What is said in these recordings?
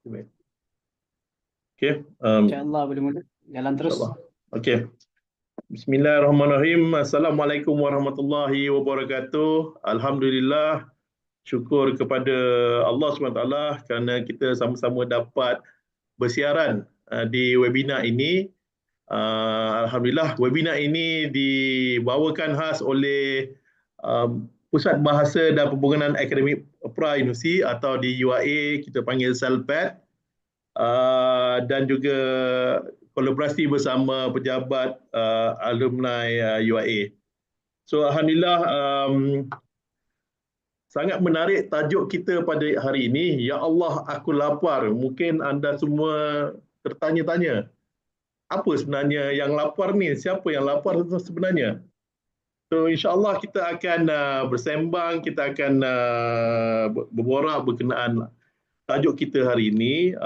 Okey, InsyaAllah boleh mula. Jalan terus. insyaAllah. Okey. Bismillahirrahmanirrahim. Assalamualaikum warahmatullahi wabarakatuh. Alhamdulillah, syukur kepada Allah SWT kerana kita sama-sama dapat bersiaran di webinar ini. Alhamdulillah, webinar ini dibawakan khas oleh Pusat Bahasa dan Pembangunan Akademik Pra-Universiti atau di UIA, kita panggil SELPAD. Dan juga kolaborasi bersama pejabat alumni UIA. So Alhamdulillah, sangat menarik tajuk kita pada hari ini. Ya Allah, aku lapar. Mungkin anda semua tertanya-tanya, apa sebenarnya yang lapar ni? Siapa yang lapar sebenarnya? So insyaAllah kita akan bersembang, kita akan berborak berkenaan tajuk kita hari ini.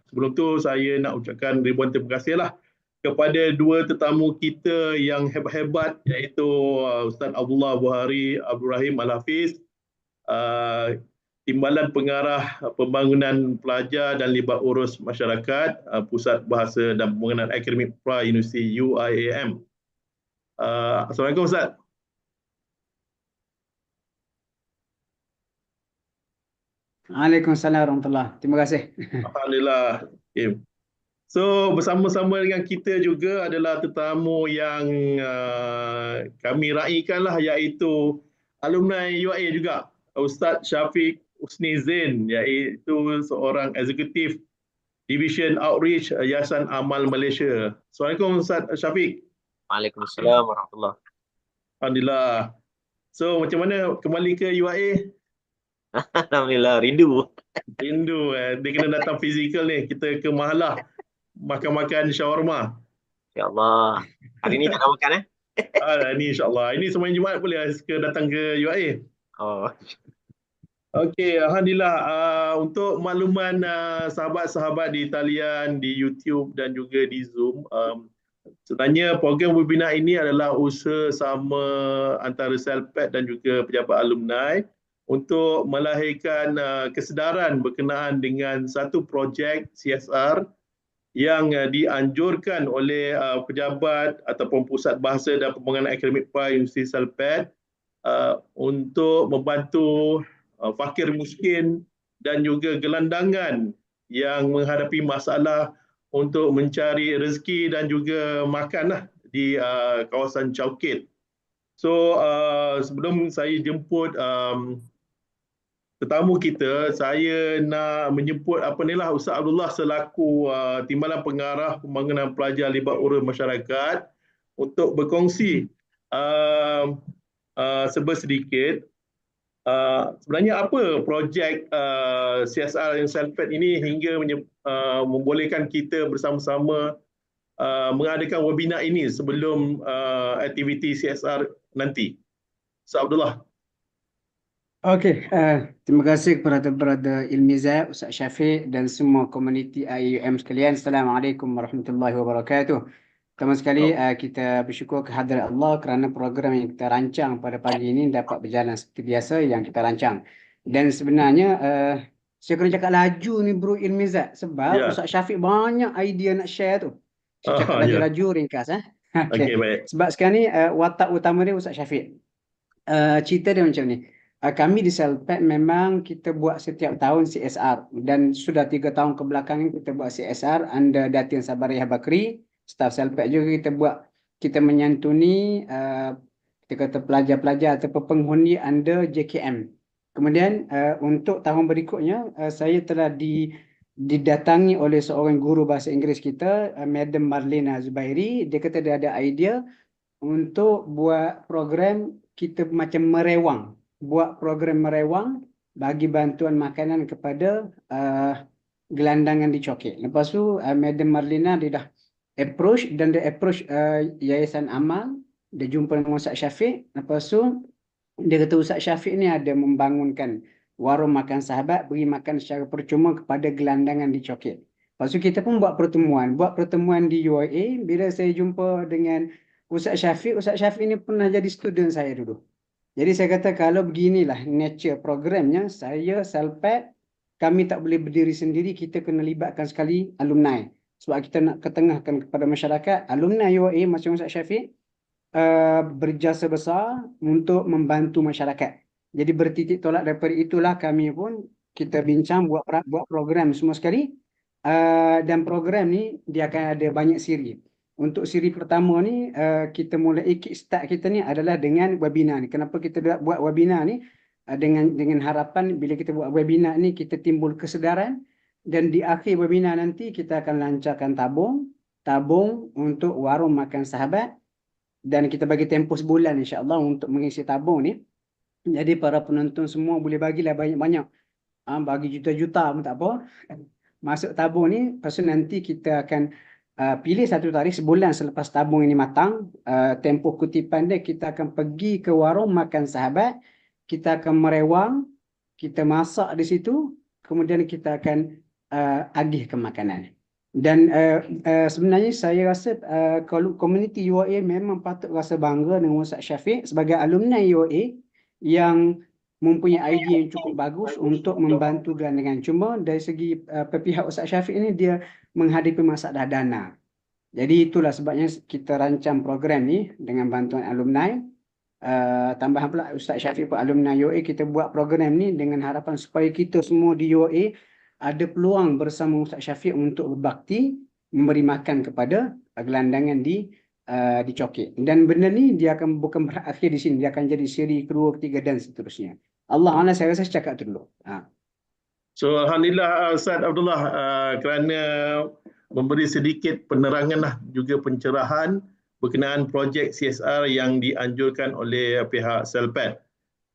Sebelum tu saya nak ucapkan ribuan terima kasih lah kepada dua tetamu kita yang hebat-hebat, iaitu Ustaz Abdullah Buhari Abdul Rahim Al-Hafiz, Timbalan Pengarah Pembangunan Pelajar dan Libat Urus Masyarakat, Pusat Bahasa dan Pembangunan Akademik Pra-Universiti UIAM. Assalamualaikum Ustaz. Waalaikumsalam warahmatullahi. Terima kasih. Alhamdulillah. Okay. So bersama-sama dengan kita juga adalah tetamu yang kami raikan lah, iaitu alumni UIA juga, Ustaz Syafiq Husni Zain, iaitu seorang eksekutif Division Outreach Yayasan Amal Malaysia. Assalamualaikum Ustaz Syafiq. Waalaikumsalam warahmatullahi. Alhamdulillah. So macam mana kembali ke UIA? Alhamdulillah, rindu. Rindu. Dia kena datang fizikal ni. Kita ke Mahalah makan-makan shawarma. InsyaAllah. Hari ni tak nak makan Ini insyaAllah. Ini semuanya Jumaat boleh datang ke UIA. Oh. Okey, Alhamdulillah. Untuk makluman sahabat-sahabat di talian, di YouTube dan juga di Zoom, sebenarnya program webinar ini adalah usaha sama antara SELPAD dan juga pejabat alumni untuk melahirkan kesedaran berkenaan dengan satu projek CSR yang dianjurkan oleh pejabat ataupun Pusat Bahasa dan Pembangunan Akademik Pra-Universiti SELPAD untuk membantu fakir miskin dan juga gelandangan yang menghadapi masalah untuk mencari rezeki dan juga makan di kawasan Chowkit. So sebelum saya jemput tetamu kita, saya nak menyebut Ustaz Abdullah selaku Timbalan Pengarah Pembangunan Pelajar Libat Urus Masyarakat untuk berkongsi sedikit sebenarnya apa projek CSR yang SELPAD ini hingga membolehkan kita bersama-sama mengadakan webinar ini sebelum aktiviti CSR nanti. Ustaz Abdullah. Okey, terima kasih kepada Ilmiza, Ustaz Syafiq dan semua komuniti IUM sekalian. Assalamualaikum warahmatullahi wabarakatuh. Pertama sekali kita bersyukur kehadirat Allah kerana program yang kita rancang pada pagi ini dapat berjalan seperti biasa yang kita rancang. Dan sebenarnya saya kena cakap laju ni Bro Ilmiza sebab Ustaz Syafiq banyak idea nak share tu. Saya cakap laju-laju ringkas. Okey, baik. Sebab sekarang ni watak utama dia Ustaz Syafiq. Cerita dia macam ni. Kami di SELPAD memang kita buat setiap tahun CSR dan sudah 3 tahun kebelakangan kita buat CSR under Datin Sabariah Bakri, staf SELPAD juga kita menyantuni kita kata pelajar-pelajar atau penghuni under JKM. Kemudian untuk tahun berikutnya saya telah didatangi oleh seorang guru bahasa Inggeris kita, Madam Marlena Zubairi. Dia kata dia ada idea untuk buat program kita macam merewang. Buat program merewang bagi bantuan makanan kepada gelandangan di Chowkit. Lepas tu Madam Marlina dia dah approach Yayasan Amal. Dia jumpa dengan Ustaz Syafiq. Lepas tu dia kata Ustaz Syafiq ni ada membangunkan warung makan sahabat, beri makan secara percuma kepada gelandangan di Chowkit. Lepas tu kita pun buat pertemuan di UIA. Bila saya jumpa dengan Ustaz Syafiq ni pernah jadi student saya dulu. Jadi saya kata kalau beginilah nature programnya, saya SELPAD kami tak boleh berdiri sendiri, kita kena libatkan sekali alumni. Sebab kita nak ketengahkan kepada masyarakat, alumni UAE macam Ustaz Syafiq berjasa besar untuk membantu masyarakat. Jadi bertitik tolak daripada itulah kami pun kita bincang buat program semua sekali. Dan program ni dia akan ada banyak siri. Untuk siri pertama ni kita mulai kickstart kita ni adalah dengan webinar ni. Kenapa kita buat webinar ni? Dengan harapan bila kita buat webinar ni kita timbul kesedaran, dan di akhir webinar nanti kita akan lancarkan tabung untuk warung makan sahabat, dan kita bagi tempoh sebulan insya-Allah untuk mengisi tabung ni. Jadi para penonton semua boleh bagilah banyak-banyak. Bagi juta-juta pun tak apa. Masuk tabung ni, lepas tu nanti kita akan pilih satu tarikh sebulan selepas tabung ini matang. Tempoh kutipan dia kita akan pergi ke warung makan sahabat, kita akan merewang, kita masak di situ, kemudian kita akan agih ke makanan. Dan sebenarnya saya rasa kalau komuniti UAE memang patut rasa bangga dengan Ustaz Syafiq sebagai alumni UAE yang mempunyai idea yang cukup bagus untuk membantu gerangan. Cuma dari segi pihak Ustaz Syafiq ini dia menghadapi masalah dana. Jadi itulah sebabnya kita rancang program ni dengan bantuan alumni. Tambahan pula Ustaz Syafiq pun alumni UAE, kita buat program ni dengan harapan supaya kita semua di UAE ada peluang bersama Ustaz Syafiq untuk berbakti, memberi makan kepada gelandangan di Chokit. Dan benda ni dia akan bukan berakhir di sini, dia akan jadi siri kedua, ketiga dan seterusnya. Allah Allah, saya rasa cakap tu dulu. So alhamdulillah Ustaz Abdullah kerana memberi sedikit penerangan lah, juga pencerahan berkenaan projek CSR yang dianjurkan oleh pihak CELPAD.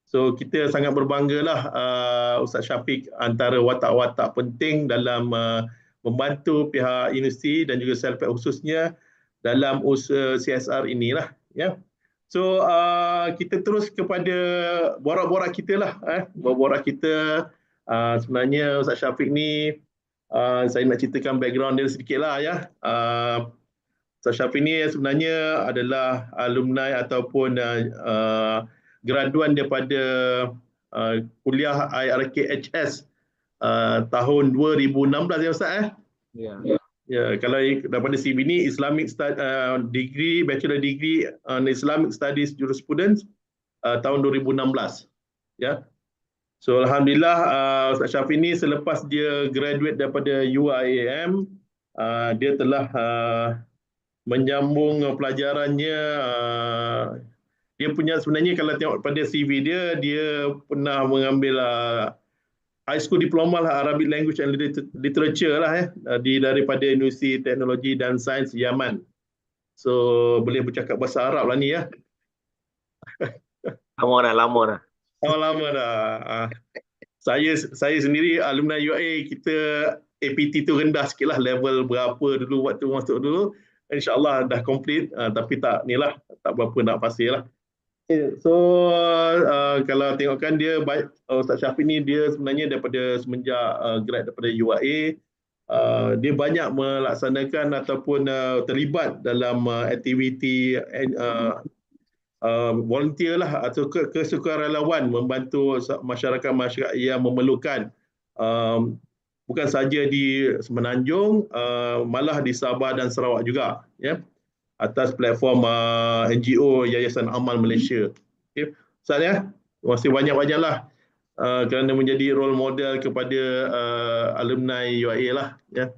So kita sangat berbanggalah Ustaz Syafiq antara watak-watak penting dalam membantu pihak universiti dan juga CELPAD khususnya dalam usaha CSR inilah, ya. So kita terus kepada borak-borak kita lah. Borak-borak kita sebenarnya Ustaz Syafiq ni saya nak ceritakan background dia sedikit lah, ya. Ustaz Syafiq ni sebenarnya adalah alumni ataupun graduan daripada kuliah IRKHS tahun 2016 ya Ustaz. Ya, kalau daripada CV ni Islamic degree, bachelor degree on Islamic Studies Jurisprudence tahun 2016. Ya. So alhamdulillah Ustaz Syafiq ni selepas dia graduate daripada UIAM, dia telah menyambung pelajarannya. Dia punya sebenarnya kalau tengok pada CV dia, dia pernah mengambil high school diploma lah Arabic Language and Literature lah daripada Universiti Teknologi dan Sains Yaman. So boleh bercakap bahasa Arab lah ni ya. Lama dah. Lama dah. Saya sendiri alumni UAE, kita APT tu rendah sikit lah, level berapa dulu waktu masuk dulu. InsyaAllah dah complete, tapi tak ni lah, tak berapa nak fasih lah. So kalau tengokkan dia Ustaz Syafiq ni dia sebenarnya daripada semenjak grad daripada UAE, dia banyak melaksanakan ataupun terlibat dalam aktiviti volunteer lah atau kesukarelawan membantu masyarakat yang memerlukan, bukan saja di Semenanjung, malah di Sabah dan Sarawak juga, ya, atas platform NGO Yayasan Amal Malaysia. Okay. Ustaz ya, terima kasih banyak-banyaklah kerana menjadi role model kepada alumni UAE lah, ya.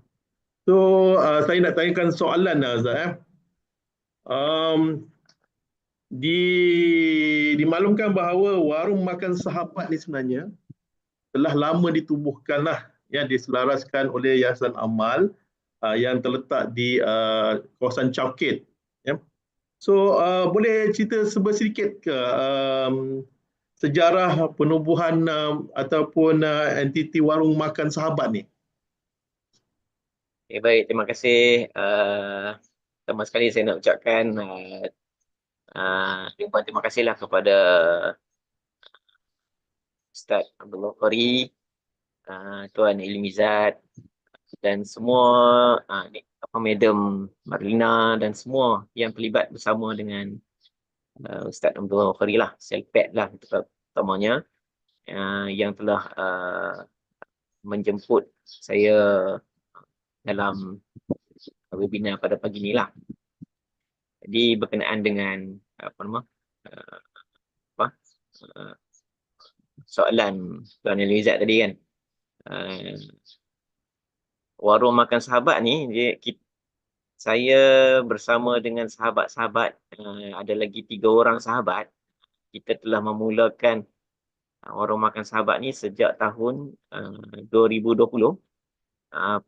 So saya nak tanyakan soalan Ustaz ya. Dimaklumkan bahawa warung makan sahabat ni sebenarnya telah lama ditubuhkan lah, ya, diselaraskan oleh Yayasan Amal yang terletak di kawasan Chowkit. Ya. So boleh cerita sedikit ke sejarah penubuhan ataupun entiti warung makan sahabat ni? Okay, baik, terima kasih. Pertama sekali saya nak ucapkan terima kasihlah kepada Ustaz Abdullah Qari, Tuan Ilmizat dan semua Madam Marlina dan semua yang terlibat bersama dengan Ustaz Abdullah Qari lah, CELPAD lah terutamanya, yang telah menjemput saya dalam webinar pada pagi ni lah. Jadi berkenaan dengan apa nama soalan Tuan Elizad tadi kan. Warung makan sahabat ni saya bersama dengan sahabat-sahabat, ada lagi 3 orang sahabat, kita telah memulakan warung makan sahabat ni sejak tahun 2020,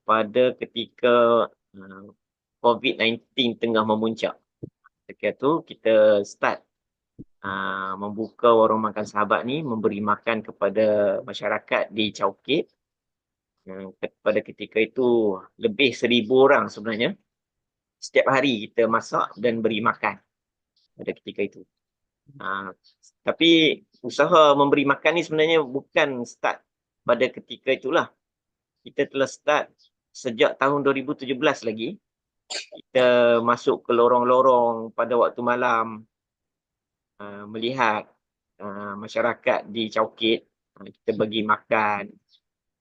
pada ketika COVID-19 tengah memuncak. Ketika tu kita start membuka warung makan sahabat ni, memberi makan kepada masyarakat di Chowkit. Pada ketika itu lebih 1,000 orang sebenarnya. Setiap hari kita masak dan beri makan pada ketika itu. Tapi usaha memberi makan ni sebenarnya bukan start pada ketika itulah. Kita telah start sejak tahun 2017 lagi. Kita masuk ke lorong-lorong pada waktu malam, melihat masyarakat di Chowkit. Kita bagi makan,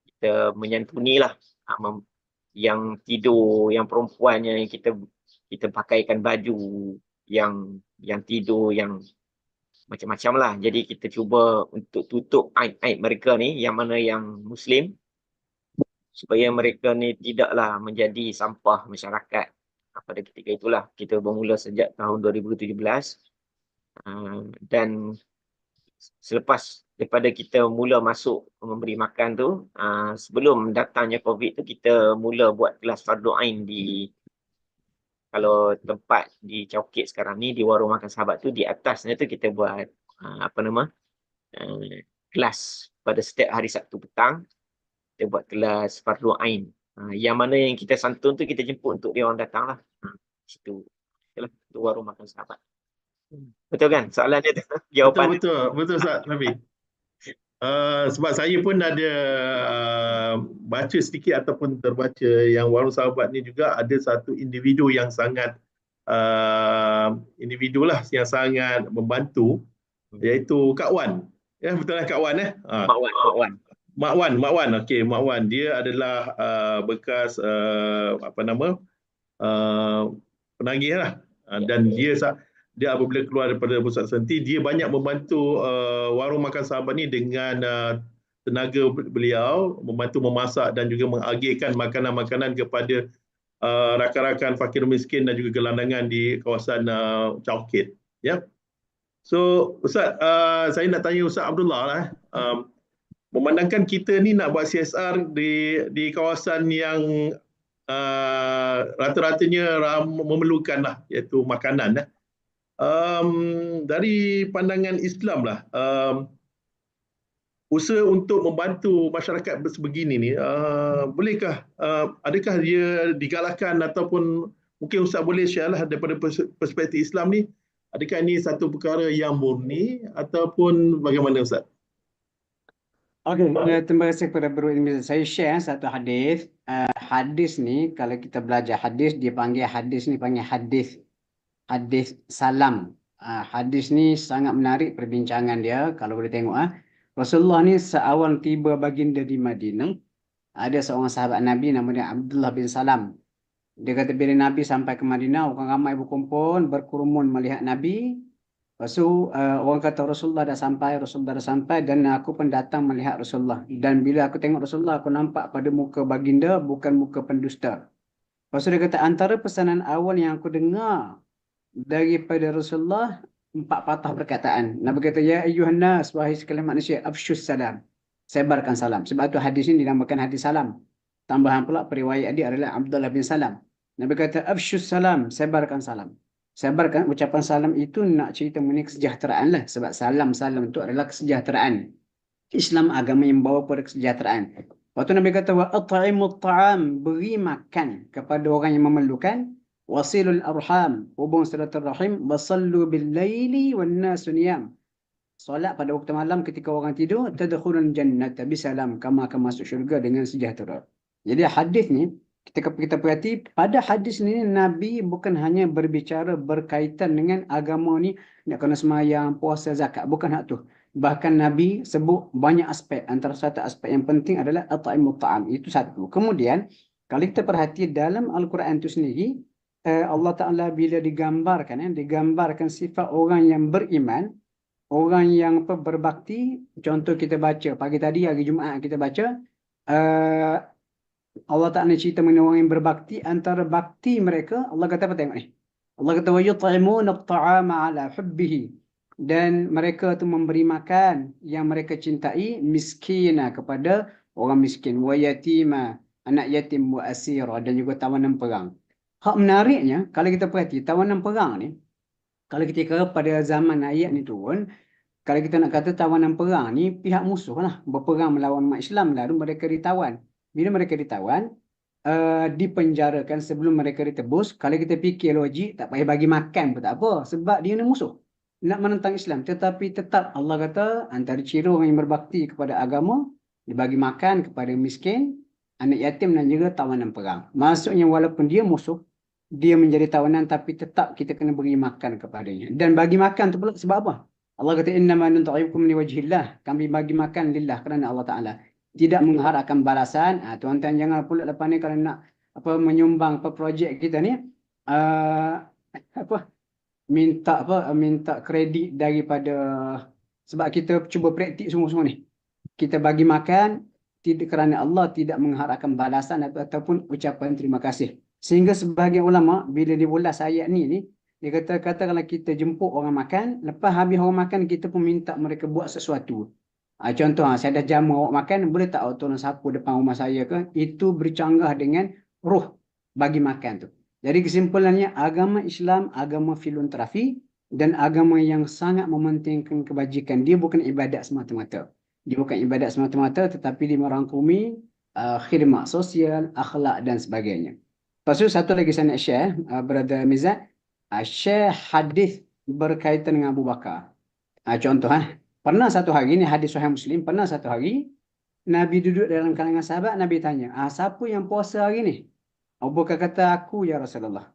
kita menyantunilah yang tidur, yang perempuannya, yang kita pakaikan baju, yang tidur, yang macam-macam lah. Jadi kita cuba untuk tutup aib-aib mereka ni, yang mana yang Muslim, supaya mereka ni tidaklah menjadi sampah masyarakat. Pada ketika itulah kita bermula sejak tahun 2017, dan selepas daripada kita mula masuk memberi makan tu, sebelum datangnya COVID tu, kita mula buat kelas fardu ain kalau tempat di Chowkit sekarang ni, di warung makan sahabat tu, di atasnya tu kita buat kelas pada setiap hari Sabtu petang. Kita buat kelas fardu ain. Yang mana yang kita santun tu kita jemput untuk dia orang datang lah. Situ. Itulah, itu warung makan sahabat. Betul kan? Soalan dia tu. Jawapan Betul Ustaz Nabi. Sebab saya pun ada baca sedikit ataupun terbaca yang warung sahabat ni juga ada satu individu yang sangat individu lah yang sangat membantu, iaitu Kak Wan. Ya, betul lah Kak Wan Mak Wan. Okey, Mak Wan. Dia adalah bekas penagih lah. Dan dia apabila keluar daripada pusat senti, dia banyak membantu warung makan sahabat ni dengan tenaga beliau, membantu memasak dan juga mengagihkan makanan-makanan kepada rakan-rakan fakir miskin dan juga gelandangan di kawasan Chowkit. Ya. So Ustaz, saya nak tanya Ustaz Abdullah lah. Memandangkan kita ni nak buat CSR di kawasan yang rata-ratanya memerlukan lah, iaitu makanan lah. Dari pandangan Islam lah, usaha untuk membantu masyarakat sebegini ni, bolehkah, adakah dia digalakkan ataupun mungkin Ustaz boleh share lah daripada perspektif Islam ni, adakah ini satu perkara yang murni ataupun bagaimana Ustaz? Okey, terima kasih kepada Bro Ilmi. Saya share satu hadis. Hadis ni kalau kita belajar hadis, dia panggil hadis salam. Hadis ni sangat menarik perbincangan dia kalau boleh tengok. Rasulullah ni seawal tiba baginda di Madinah, ada seorang sahabat Nabi namanya Abdullah bin Salam. Dia kata bila Nabi sampai ke Madinah, orang ramai berkumpul, berkerumun melihat Nabi. Lepas tu orang kata Rasulullah dah sampai dan aku pun datang melihat Rasulullah. Dan bila aku tengok Rasulullah, aku nampak pada muka baginda bukan muka pendusta. Lepas tu dia kata antara pesanan awal yang aku dengar daripada Rasulullah 4 patah perkataan. Nabi kata, ya ayyuhan nas, wahai sekalian manusia, afsyus salam. Sebarkan salam. Sebab tu hadis ini dinamakan hadis salam. Tambahan pula periwayat dia adalah Abdullah bin Salam. Nabi kata, afsyus salam, sebarkan salam. Sebarkan ucapan salam itu nak cerita mengenai kesejahteraan lah. Sebab salam itu adalah kesejahteraan. Islam agama yang membawa pada kesejahteraan. Waktu Nabi kata, wa at'imut ta'am, beri makan kepada orang yang memerlukan. Wasilul arham, hubung silaturahim. Wasallu bil laili wan nasu niyam. Solat pada waktu malam ketika orang tidur. Tadkhulul jannata bisalam, kamu akan masuk syurga dengan sejahtera. Jadi hadis ni, kita perhati pada hadis ni Nabi bukan hanya berbicara berkaitan dengan agama ni nak kena semayang, puasa, zakat, bukan hak tu. Bahkan Nabi sebut banyak aspek. Antara satu aspek yang penting adalah at'imut ta'am. Itu satu. Kemudian, kalau kita perhati dalam Al-Quran itu sendiri, Allah Ta'ala bila digambarkan sifat orang yang beriman, orang yang berbakti. Contoh kita baca, pagi tadi hari Jumaat kita baca, uh, Allah Ta'ala cerita mengenai orang yang berbakti. Antara bakti mereka, Allah kata apa tengok ni? Allah kata, وَيُطْعِمُونَ الطَّعَامَ عَلَى حُبِّهِ. Dan mereka tu memberi makan yang mereka cintai, miskina, kepada orang miskin, wa yatima, anak yatim, wa asira, dan juga tawanan perang. Hak menariknya, kalau kita perhati tawanan perang ni, kalau ketika pada zaman ayat ni turun, kalau kita nak kata tawanan perang ni pihak musuh lah, berperang melawan umat Islam, lalu mereka ditawan. Bila mereka ditawan, dipenjarakan sebelum mereka ditebus. Kalau kita fikir logik, tak payah bagi makan pun tak apa, sebab dia ni musuh, nak menentang Islam. Tetapi tetap Allah kata antara ciri orang yang berbakti kepada agama, dibagi makan kepada miskin, anak yatim dan juga tawanan perang. Maksudnya walaupun dia musuh, dia menjadi tawanan, tapi tetap kita kena beri makan kepadanya. Dan bagi makan tu pula sebab apa? Allah kata innama nut'imukum liwajhillah. Kami bagi makan lillah, kerana Allah Ta'ala. Tidak mengharapkan balasan. Tuan-tuan jangan pula lepas ni kalau nak menyumbang projek kita ni, minta kredit daripada, sebab kita cuba praktik semua-semua ni. Kita bagi makan tidak kerana Allah, tidak mengharapkan balasan ataupun ucapan terima kasih. Sehingga sebahagian ulama bila dia ulas ayat ni dia kata kalau kita jemput orang makan, lepas habis orang makan kita pun minta mereka buat sesuatu. Contoh, saya dah jamu awak makan, boleh tak awak tolong sapu depan rumah saya ke? Itu bercanggah dengan ruh bagi makan tu. Jadi kesimpulannya, agama Islam agama filantropi dan agama yang sangat mementingkan kebajikan. Dia bukan ibadat semata-mata. Dia bukan ibadat semata-mata, tetapi dia merangkumi khidmat sosial, akhlak dan sebagainya. Lepas tu satu lagi saya nak share, Brother Mizat, share hadis berkaitan dengan Abu Bakar. Contoh, pernah satu hari, ni hadis Sahih Muslim, pernah satu hari Nabi duduk dalam kalangan sahabat, Nabi tanya, siapa yang puasa hari ni? Abu Bakar kata, aku ya Rasulullah.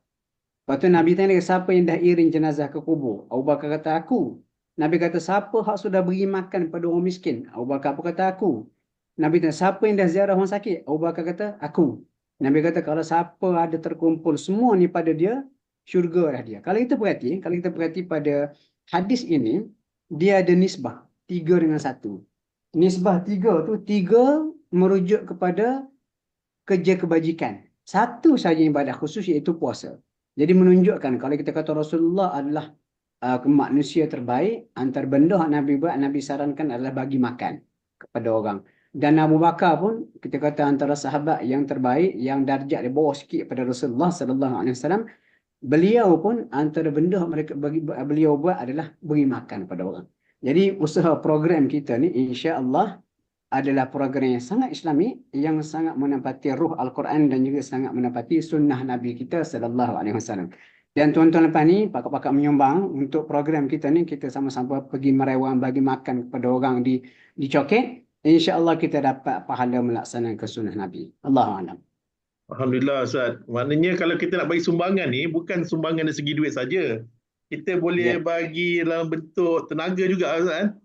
Lepas tu Nabi tanya, siapa yang dah iring jenazah ke kubur? Abu Bakar kata, aku. Nabi kata, siapa hak sudah beri makan pada orang miskin? Abu Bakar pun kata, aku. Nabi tanya, siapa yang dah ziarah orang sakit? Abu Bakar kata, aku. Nabi kata, kalau siapa ada terkumpul semua ni pada dia, syurga dah dia. Kalau kita perhati pada hadis ini, dia ada nisbah 3:1. Nisbah 3 tu, 3 merujuk kepada kerja kebajikan. Satu saja ibadah khusus, iaitu puasa. Jadi menunjukkan kalau kita kata Rasulullah adalah manusia terbaik, antar benda yang Nabi buat, Nabi sarankan adalah bagi makan kepada orang. Dan Abu Bakar pun kita kata antara sahabat yang terbaik, yang darjat di bawah sikit pada Rasulullah SAW. Beliau pun antara benda beliau buat adalah beri makan kepada orang. Jadi usaha program kita ni insya-Allah adalah program yang sangat Islami, yang sangat menempati ruh Al-Quran dan juga sangat menempati sunnah Nabi kita SAW. Dan tuan-tuan lepas ni, pakar-pakar menyumbang untuk program kita ni, kita sama-sama pergi merewang bagi makan kepada orang di Coket. InsyaAllah kita dapat pahala melaksanakan sunnah Nabi. Allahu'alam. Alhamdulillah Ustaz. Maknanya kalau kita nak bagi sumbangan ni, bukan sumbangan dari segi duit saja. Kita boleh bagi dalam bentuk tenaga juga Ustaz.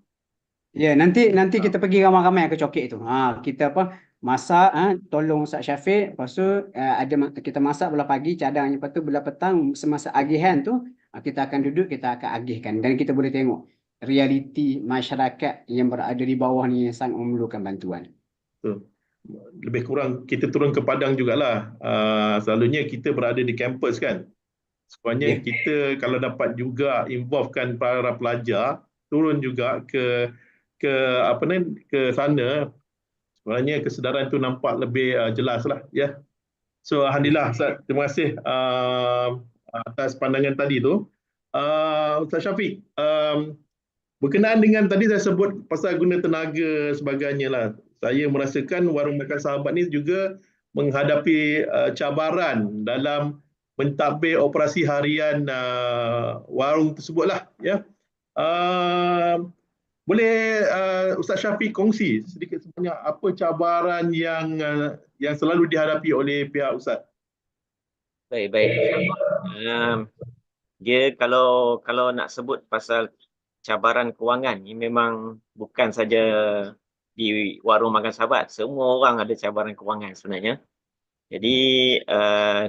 Ya, nanti kita pergi ramai-ramai ke Coket tu. Kita masak, tolong Ustaz Syafiq. Lepas tu kita masak belah pagi, cadang. Lepas tu belah petang, semasa agihan tu, kita akan duduk, kita akan agihkan. Dan kita boleh tengok realiti masyarakat yang berada di bawah ni yang sangat memerlukan bantuan. Lebih kurang kita turun ke Padang jugalah. Selalunya kita berada di kampus kan. Sebenarnya kita kalau dapat juga involvekan para pelajar, turun juga ke sana, sebenarnya kesedaran tu nampak lebih jelas lah ya. So alhamdulillah Ustaz, terima kasih atas pandangan tadi tu. Ustaz Syafiq, berkenaan dengan tadi saya sebut pasal guna tenaga sebagainya lah. Saya merasakan warung makan sahabat ni juga menghadapi cabaran dalam mentadbir operasi harian warung tersebut lah ya. Boleh Ustaz Syafiq kongsi sedikit sebanyak apa cabaran yang selalu dihadapi oleh pihak Ustaz? Baik. Dia kalau nak sebut pasal cabaran kewangan ini memang bukan saja di warung makan sahabat, semua orang ada cabaran kewangan sebenarnya. Jadi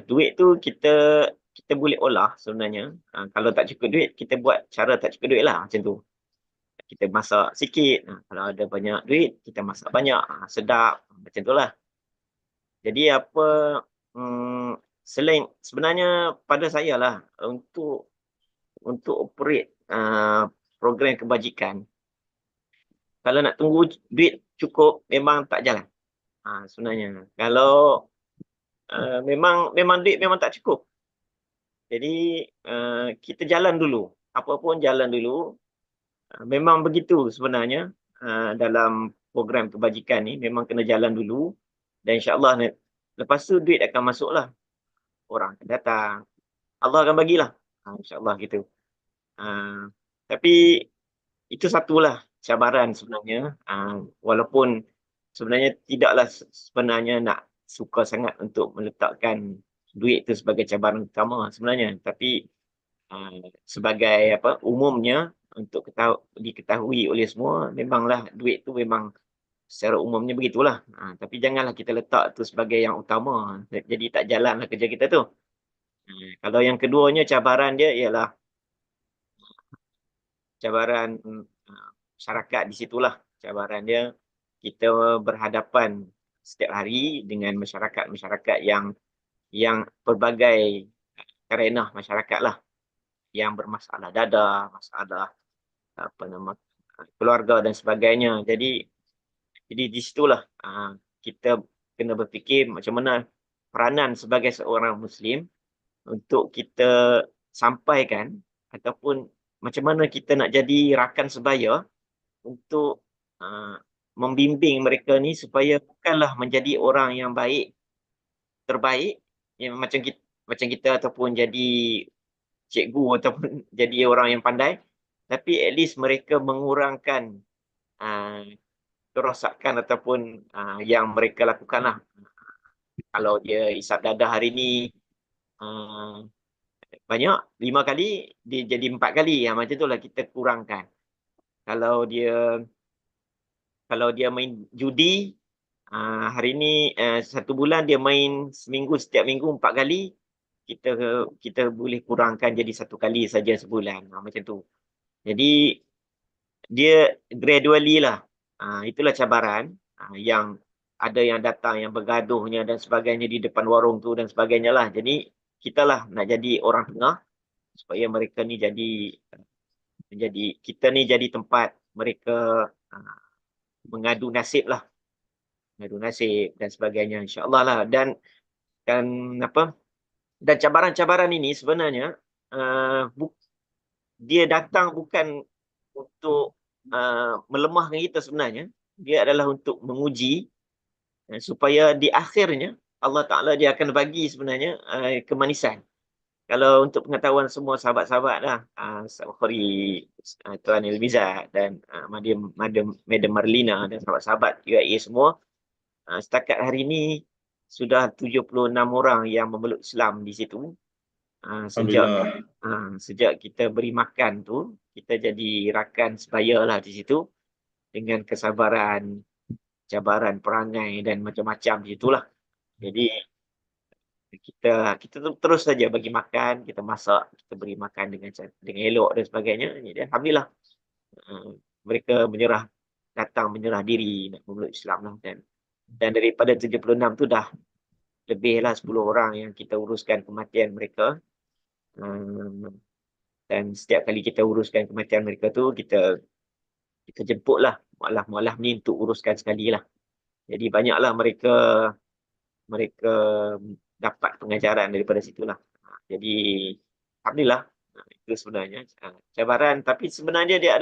duit tu kita boleh olah sebenarnya. Kalau tak cukup duit, kita buat cara tak cukup duit lah macam tu. Kita masak sikit, kalau ada banyak duit, kita masak banyak, sedap, macam tu lah. Jadi selain sebenarnya pada saya lah untuk operate program kebajikan, kalau nak tunggu duit cukup memang tak jalan. Sebenarnya kalau memang duit memang tak cukup. Jadi kita jalan dulu. Apa pun jalan dulu. Memang begitu sebenarnya dalam program kebajikan ni memang kena jalan dulu. Dan insya-Allah lepas tu duit akan masuklah. Orang akan datang. Allah akan bagilah. Insya-Allah gitu. Tapi itu satulah cabaran sebenarnya. Walaupun sebenarnya tidaklah sebenarnya nak suka sangat untuk meletakkan duit itu sebagai cabaran utama sebenarnya. Tapi sebagai umumnya untuk diketahui oleh semua, memanglah duit tu memang secara umumnya begitulah. Tapi janganlah kita letak tu sebagai yang utama. Jadi tak jalanlah kerja kita tu. Kalau yang keduanya cabaran dia ialah cabaran masyarakat di situlah. Cabaran dia kita berhadapan setiap hari dengan masyarakat yang pelbagai karenah masyarakat lah, yang bermasalah dada, masalah keluarga dan sebagainya. Jadi di situlah kita kena berfikir macam mana peranan sebagai seorang Muslim untuk kita sampaikan ataupun macam mana kita nak jadi rakan sebaya untuk membimbing mereka ni supaya bukanlah menjadi orang yang terbaik yang macam kita ataupun jadi cikgu ataupun jadi orang yang pandai, tapi at least mereka mengurangkan kerosakan ataupun yang mereka lakukan lah. Kalau dia isap dadah hari ni banyak 5 kali, dia jadi 4 kali. Macam tu lah kita kurangkan. Kalau dia main judi, hari ni 1 bulan dia main seminggu, setiap minggu 4 kali, kita boleh kurangkan jadi 1 kali saja sebulan. Macam tu. Jadi dia gradually lah. Itulah cabaran yang ada yang datang yang bergaduhnya dan sebagainya di depan warung tu dan sebagainya lah. Jadi kita lah nak jadi orang tengah supaya mereka ni kita ni jadi tempat mereka mengadu nasib lah. Mengadu nasib dan sebagainya, insya-Allah lah. Dan cabaran-cabaran ini sebenarnya dia datang bukan untuk melemahkan kita sebenarnya. Dia adalah untuk menguji supaya di akhirnya Allah Ta'ala dia akan bagi sebenarnya kemanisan. Kalau untuk pengetahuan semua sahabat-sahabat lah, Ustaz Bukhari, Tuan Elmiza dan Madam Marlina dan sahabat-sahabat UAE semua, setakat hari ini sudah 76 orang yang memeluk Islam di situ. Sejak kita beri makan tu, kita jadi rakan sebaya lah di situ dengan kesabaran, cabaran perangai dan macam-macam di situlah. Jadi kita terus saja bagi makan, kita masak, kita beri makan dengan elok dan sebagainya. Jadi alhamdulillah mereka datang menyerah diri nak memeluk Islam lah. Dan daripada 76 tu dah lebihlah 10 orang yang kita uruskan kematian mereka. Dan setiap kali kita uruskan kematian mereka tu, kita jemputlah mualaf-mualaf ni untuk uruskan sekali lah. Jadi banyaklah mereka dapat pengajaran daripada situlah. Jadi alhamdulillah itu sebenarnya cabaran, tapi sebenarnya dia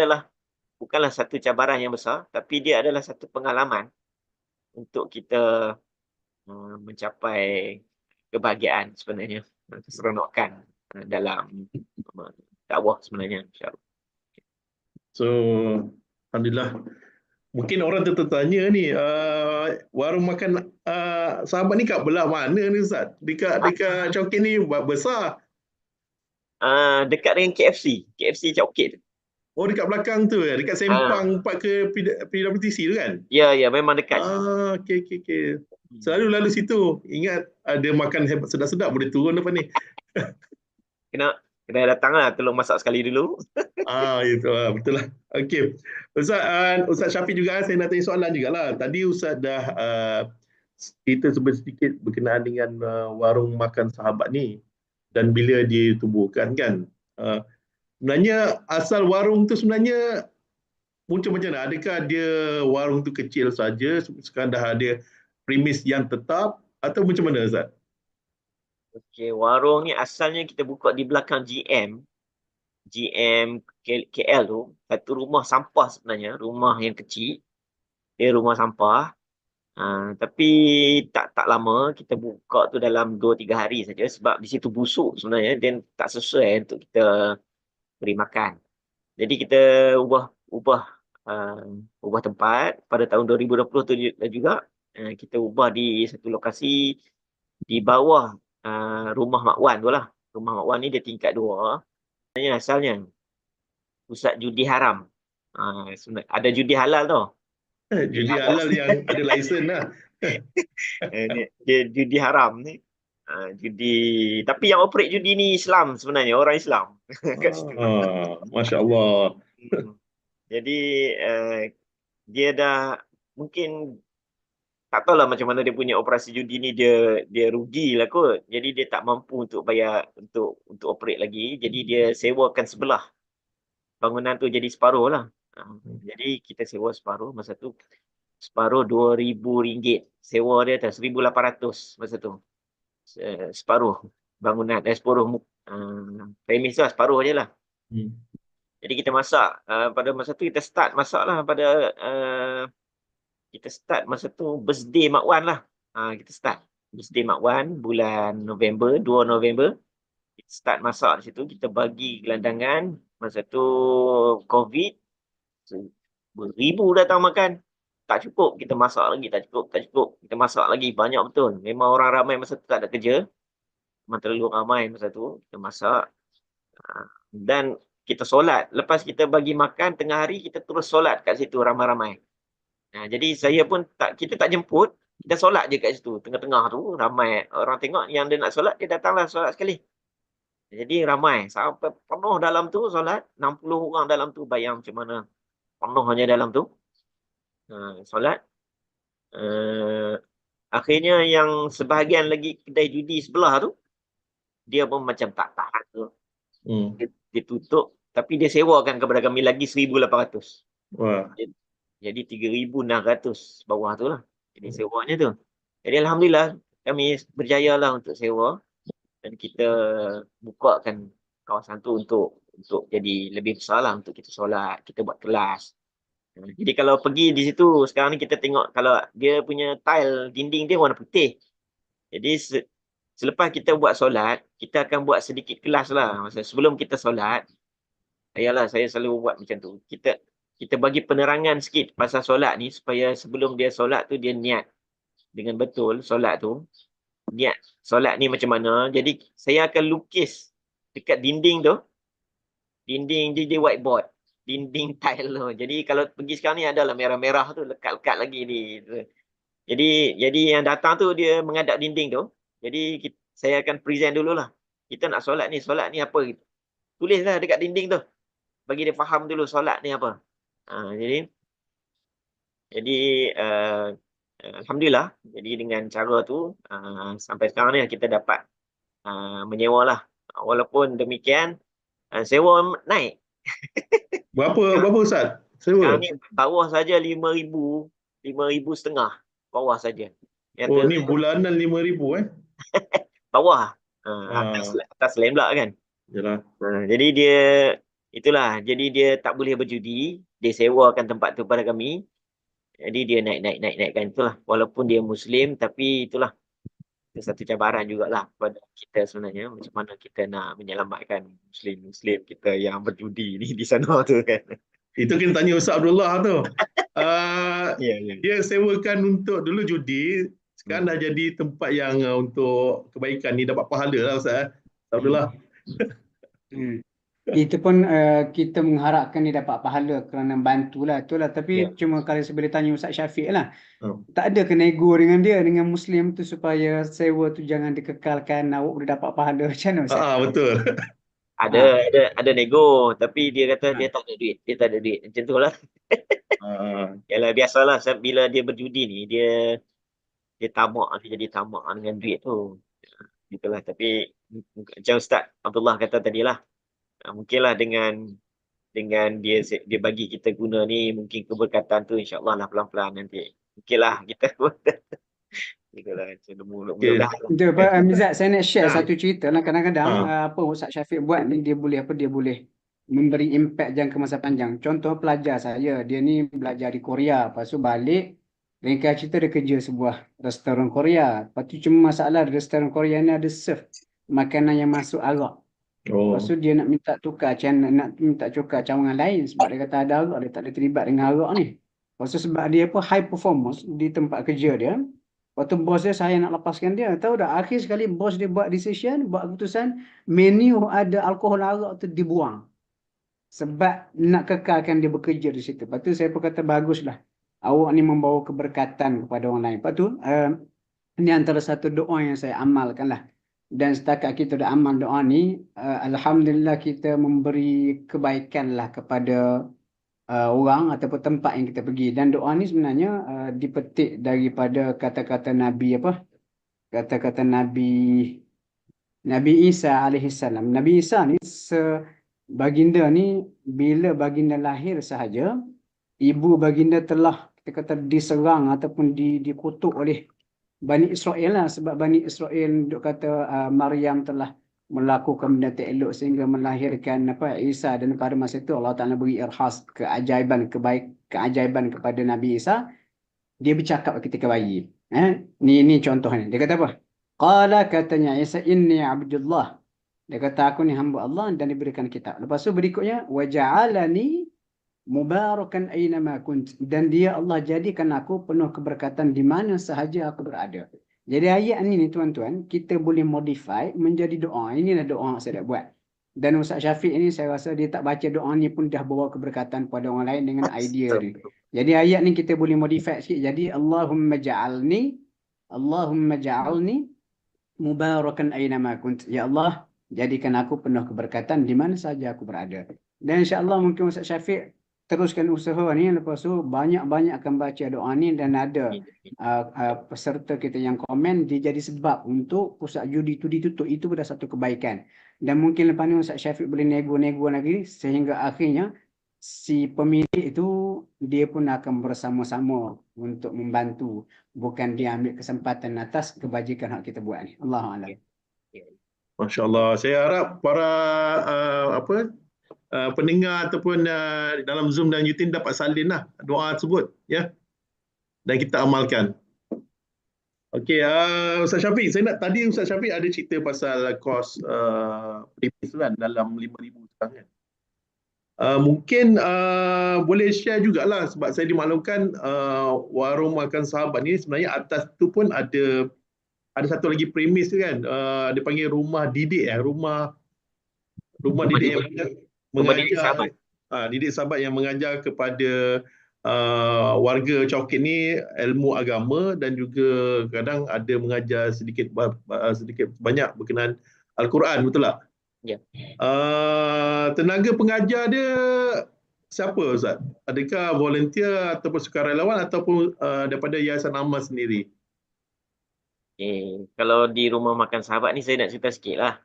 bukanlah satu cabaran yang besar, tapi dia adalah satu pengalaman untuk kita mencapai kebahagiaan sebenarnya, keseronokan dalam dakwah sebenarnya, insya-Allah. So alhamdulillah. Mungkin orang tertanya ni, warung makan sahabat ni kat belah mana ni Ustaz? Dekat Chowking ni besar. Dekat dengan KFC Chowking tu. Oh, dekat belakang tu ya, dekat Sempang part ke PWTC tu kan? Ya, memang dekat. Okey. Selalu lalu situ. Ingat ada makan hebat sedap-sedap boleh turun apa ni? Kena datanglah, tolong masak sekali dulu. Itu lah, betul lah. Okey. Ustaz Syafiq juga saya nak tanya soalan jugalah. Tadi Ustaz dah cerita sedikit berkenaan dengan warung makan sahabat ni dan bila dia tubuhkan kan. Sebenarnya asal warung tu sebenarnya muncul macam mana? Adakah dia warung tu kecil saja sekarang dah ada premis yang tetap atau macam mana Ustaz? Okey, warung ni asalnya kita buka di belakang GM KL tu, satu rumah sampah sebenarnya, rumah yang kecil. Dia rumah sampah. Tapi tak lama kita buka tu dalam 2-3 hari saja sebab di situ busuk sebenarnya dan tak sesuai untuk kita beri makan. Jadi kita ubah tempat pada tahun 2020 tu juga. Kita ubah di satu lokasi di bawah rumah Mak Wan tu lah. Rumah Mak Wan ni dia tingkat 2. Asalnya pusat judi haram. Sebenarnya ada judi halal tau. Judi halal yang ada lesen lah. Dia judi haram ni. Judi, tapi yang operate judi ni Islam sebenarnya, orang Islam. Kat situ. Masya Allah. Jadi dia dah mungkin tak tahulah macam mana dia punya operasi judi ni, dia rugi lah kot. Jadi dia tak mampu untuk bayar untuk operate lagi. Jadi dia sewakan sebelah bangunan tu jadi separuh lah. Jadi kita sewa separuh masa tu. Separuh RM2,000. Sewa dia atas RM1,800 masa tu. Separuh bangunan, separuh premis lah, separuh je lah. Jadi kita masak. Pada masa tu kita start masak lah kita start masa tu birthday Mak Wan lah. Kita start birthday Mak Wan bulan November, 2 November. Kita start masak di situ. Kita bagi gelandangan. Masa tu COVID. Beribu datang makan. Tak cukup. Kita masak lagi. Tak cukup. Kita masak lagi. Banyak betul. Memang orang ramai masa tu tak ada kerja. Memang terlalu ramai masa tu. Kita masak. Dan kita solat. Lepas kita bagi makan tengah hari, kita terus solat kat situ ramai-ramai. Jadi saya pun kita tak jemput. Kita solat je kat situ. Tengah-tengah tu ramai orang tengok yang dia nak solat, dia datanglah solat sekali. Jadi ramai. Sampai penuh dalam tu solat. 60 orang dalam tu. Bayang macam mana penuh hanya dalam tu. Solat. Akhirnya yang sebahagian lagi kedai judi sebelah tu, dia pun macam tak tahan tu. Dia tutup. Tapi dia sewakan kepada kami lagi RM1,800. Wah. Jadi RM3,600 bawah tu lah. Jadi sewanya tu. Jadi Alhamdulillah kami berjaya lah untuk sewa. Dan kita bukakan kawasan tu untuk jadi lebih besar lah untuk kita solat. Kita buat kelas. Jadi kalau pergi di situ, sekarang ni kita tengok kalau dia punya tile dinding dia warna putih. Jadi selepas kita buat solat, kita akan buat sedikit kelas lah. Maksudnya sebelum kita solat, saya selalu buat macam tu. Kita bagi penerangan sikit pasal solat ni supaya sebelum dia solat tu dia niat dengan betul solat tu. Niat solat ni macam mana. Jadi saya akan lukis dekat dinding tu. Dinding dia whiteboard. Dinding tile tu. Jadi kalau pergi sekarang ni adalah merah-merah tu lekat-lekat lagi ni. Jadi yang datang tu dia menghadap dinding tu. Jadi saya akan present dululah. Kita nak solat ni apa gitu. Tulislah dekat dinding tu. Bagi dia faham dulu solat ni apa. Jadi Alhamdulillah. Jadi dengan cara tu sampai sekarang ni kita dapat menyewa lah. Walaupun demikian sewa naik. Berapa Ustaz? Sewa? Sekarang ni bawah saja 5,000, 5,500 bawah saja. Ni bulanan 5,000 Bawah. Atas lain pula kan. Yalah. Jadi dia itulah. Jadi dia tak boleh berjudi. Dia sewakan tempat tu pada kami. Jadi dia naikkan itulah. Walaupun dia Muslim tapi itulah. Itu satu cabaran jugalah pada kita sebenarnya. Macam mana kita nak menyelamatkan Muslim-Muslim kita yang berjudi ni di sana tu kan. Itu kena tanya Ustaz Abdullah tu. Ya. Dia sewakan untuk dulu judi. Sekarang dah jadi tempat yang untuk kebaikan ni dapat pahala lah Ustaz. Abdullah. Itu pun kita mengharapkan dia dapat pahala kerana bantulah. Itulah. Ya. Tapi cuma kalau sebelum tanya Ustaz Syafiq lah. Hmm. Tak ada ke nego dengan dia, dengan Muslim tu supaya sewa tu jangan dikekalkan, awak boleh dapat pahala. Macam mana Ustaz? Betul. Ada Ha. ada nego, tapi dia kata dia Ha. tak ada duit. Dia tak ada duit. Macam tu lah. Ah, Yalah, biasalah bila dia berjudi ni, dia tamak, dia jadi tamak dengan duit tu. Gitulah. Tapi macam Ustaz Abdullah kata tadilah, mungkinlah dengan dia bagi kita guna ni, mungkin keberkatan tu insya-Allah lah pelan-pelan nanti. Mungkinlah kita gitulah, macam okay. mudah-mudahan lah. Itu apa, Mizat, saya nak share Ah, satu cerita lah. Kadang-kadang ah, apa Ustaz Syafiq buat ni, dia boleh apa, dia boleh memberi impact jangka masa panjang. Contoh pelajar saya, dia ni belajar di Korea, lepas tu balik, ringkas cerita dia kerja sebuah restoran Korea. Lepas tu cuma masalah restoran Korea ni ada serve makanan yang masuk arak. Lepas tu oh, dia nak minta tukar, nak minta tukar cawangan lain sebab dia kata ada arak, dia tak ada terlibat dengan arak ni. Lepas tu sebab dia apa, high performance di tempat kerja dia. Lepas tu bos dia, saya nak lepaskan dia. Tahu tak, akhir sekali bos dia buat decision, buat keputusan, menu ada alkohol arak tu dibuang. Sebab nak kekalkan dia bekerja di situ. Lepas tu saya pun kata baguslah. Awak ni membawa keberkatan kepada orang lain. Lepas tu, ini antara satu doa yang saya amalkan lah. Dan setakat kita dah amal doa ni, Alhamdulillah kita memberi kebaikan lah kepada orang ataupun tempat yang kita pergi. Dan doa ni sebenarnya dipetik daripada kata-kata Nabi apa? Kata-kata Nabi Isa alaihissalam. Nabi Isa ni baginda ni bila baginda lahir sahaja, ibu baginda telah kita kata diserang ataupun dikutuk oleh Bani Israel lah, sebab Bani Israel duk kata Maryam telah melakukan benda tak elok sehingga melahirkan apa Isa, dan pada masa itu Allah Taala beri irhas keajaiban kepada Nabi Isa. Dia bercakap ketika bayi. Ni contohnya. Dia kata apa? Qala, katanya Isa, inni abdullah. Dia kata aku ni hamba Allah dan diberikan kitab. Lepas tu berikutnya waja'alani mubarakan aynama kunt, dan dia Allah jadikan aku penuh keberkatan di mana sahaja aku berada. Jadi ayat ni tuan-tuan, kita boleh modify menjadi doa. Inilah doa yang saya dah buat. Dan Ustaz Syafiq ini saya rasa dia tak baca doa ni pun dah bawa keberkatan pada orang lain dengan idea ni. Jadi ayat ni kita boleh modify sikit. Jadi Allahumma ja'alni mubarakan aynama kunt. Ya Allah, jadikan aku penuh keberkatan di mana saja aku berada. Dan insya-Allah mungkin Ustaz Syafiq teruskan usaha ni, lepas tu banyak-banyak akan baca doa ni, dan ada peserta kita yang komen dia jadi sebab untuk pusat judi tu ditutup. Itu dah satu kebaikan. Dan mungkin lepas ni Ustaz Syafiq boleh nego-nego lagi sehingga akhirnya si pemilik itu dia pun akan bersama-sama untuk membantu, bukan dia ambil kesempatan atas kebajikan hak kita buat ni. Allahu a'lam. Masya Allah. Saya harap para pendengar ataupun dalam Zoom dan YouTube dapat salin lah doa tersebut, ya, dan kita amalkan. Okey, Ustaz Syafiq, tadi Ustaz Syafiq ada cerita pasal kos premis kan dalam 5,000 sekarang kan. Mungkin boleh share jugalah, sebab saya dimaklumkan warung makan sahabat ni sebenarnya atas tu pun ada satu lagi premis tu kan, dia panggil rumah didik, rumah didik yang Rumah didik mengajar, sahabat. didik sahabat yang mengajar kepada warga Chowkit ni ilmu agama, dan juga kadang ada mengajar sedikit banyak berkenaan Al-Quran, betul tak? Ya. Tenaga pengajar dia siapa Ustaz? Adakah volunteer ataupun sukarelawan ataupun daripada Yayasan Amal sendiri? Kalau di rumah makan sahabat ni saya nak cerita sikit lah.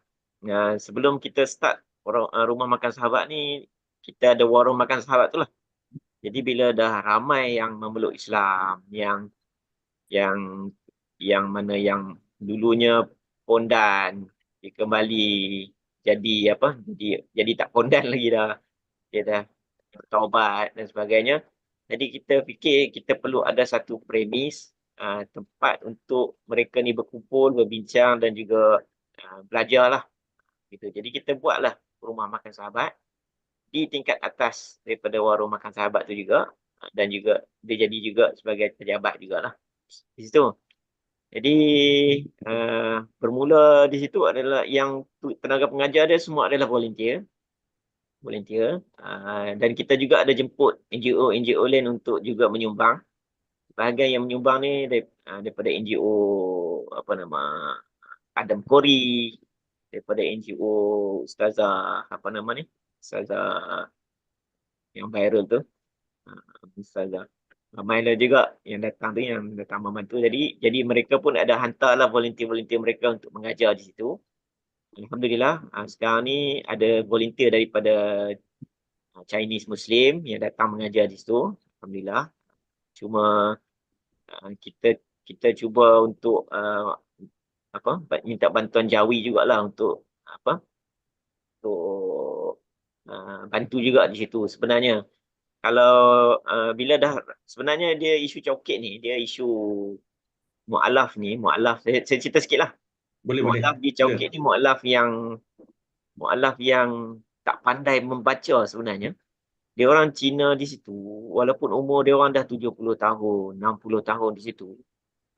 Sebelum kita start rumah makan sahabat ni, kita ada warung makan sahabat tu lah. Jadi bila dah ramai yang memeluk Islam, yang mana yang dulunya pondan, dia kembali jadi apa? Jadi tak pondan lagi dah. Dia dah bertaubat dan sebagainya. Jadi kita fikir kita perlu ada satu premis, tempat untuk mereka ni berkumpul, berbincang dan juga belajar lah. Gitu. Jadi kita buatlah rumah makan sahabat di tingkat atas daripada warung makan sahabat tu juga, dan juga dia jadi juga sebagai pejabat jugalah di situ. Jadi bermula di situ adalah yang tenaga pengajar dia semua adalah volunteer. volunteer. Dan kita juga ada jemput NGO lain untuk juga menyumbang. Sebahagian yang menyumbang ni daripada NGO apa nama Adam Kori, daripada NGO Ustazah apa nama ni? Ustazah yang viral tu. Ustazah. Ramai lah juga yang datang tu, yang datang membantu. Jadi mereka pun ada hantarlah volunteer-volunteer mereka untuk mengajar di situ. Alhamdulillah, sekarang ni ada volunteer daripada Chinese Muslim yang datang mengajar di situ. Alhamdulillah. Cuma kita cuba untuk minta bantuan Jawi jugalah untuk untuk bantu juga di situ. Sebenarnya kalau bila dah sebenarnya dia isu coket ni, dia isu mualaf ni, saya cerita sikit lah. Boleh. Mualaf di coket ni mualaf yang tak pandai membaca sebenarnya. Dia orang Cina di situ, walaupun umur dia orang dah 70 tahun, 60 tahun di situ.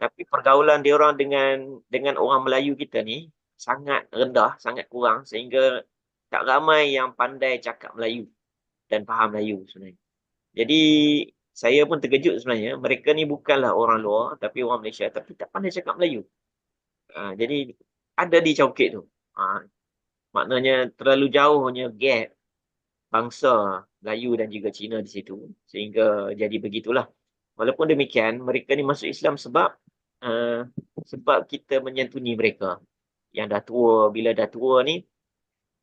Tapi pergaulan dia orang dengan orang Melayu kita ni sangat rendah, sangat kurang sehingga tak ramai yang pandai cakap Melayu dan faham Melayu sebenarnya. Jadi saya pun terkejut sebenarnya. Mereka ni bukanlah orang luar tapi orang Malaysia tapi tak pandai cakap Melayu. Jadi ada di coket tu. Maknanya terlalu jauhnya gap bangsa Melayu dan juga Cina di situ sehingga jadi begitulah. Walaupun demikian mereka ni masuk Islam sebab kita menyantuni mereka yang dah tua. Bila dah tua ni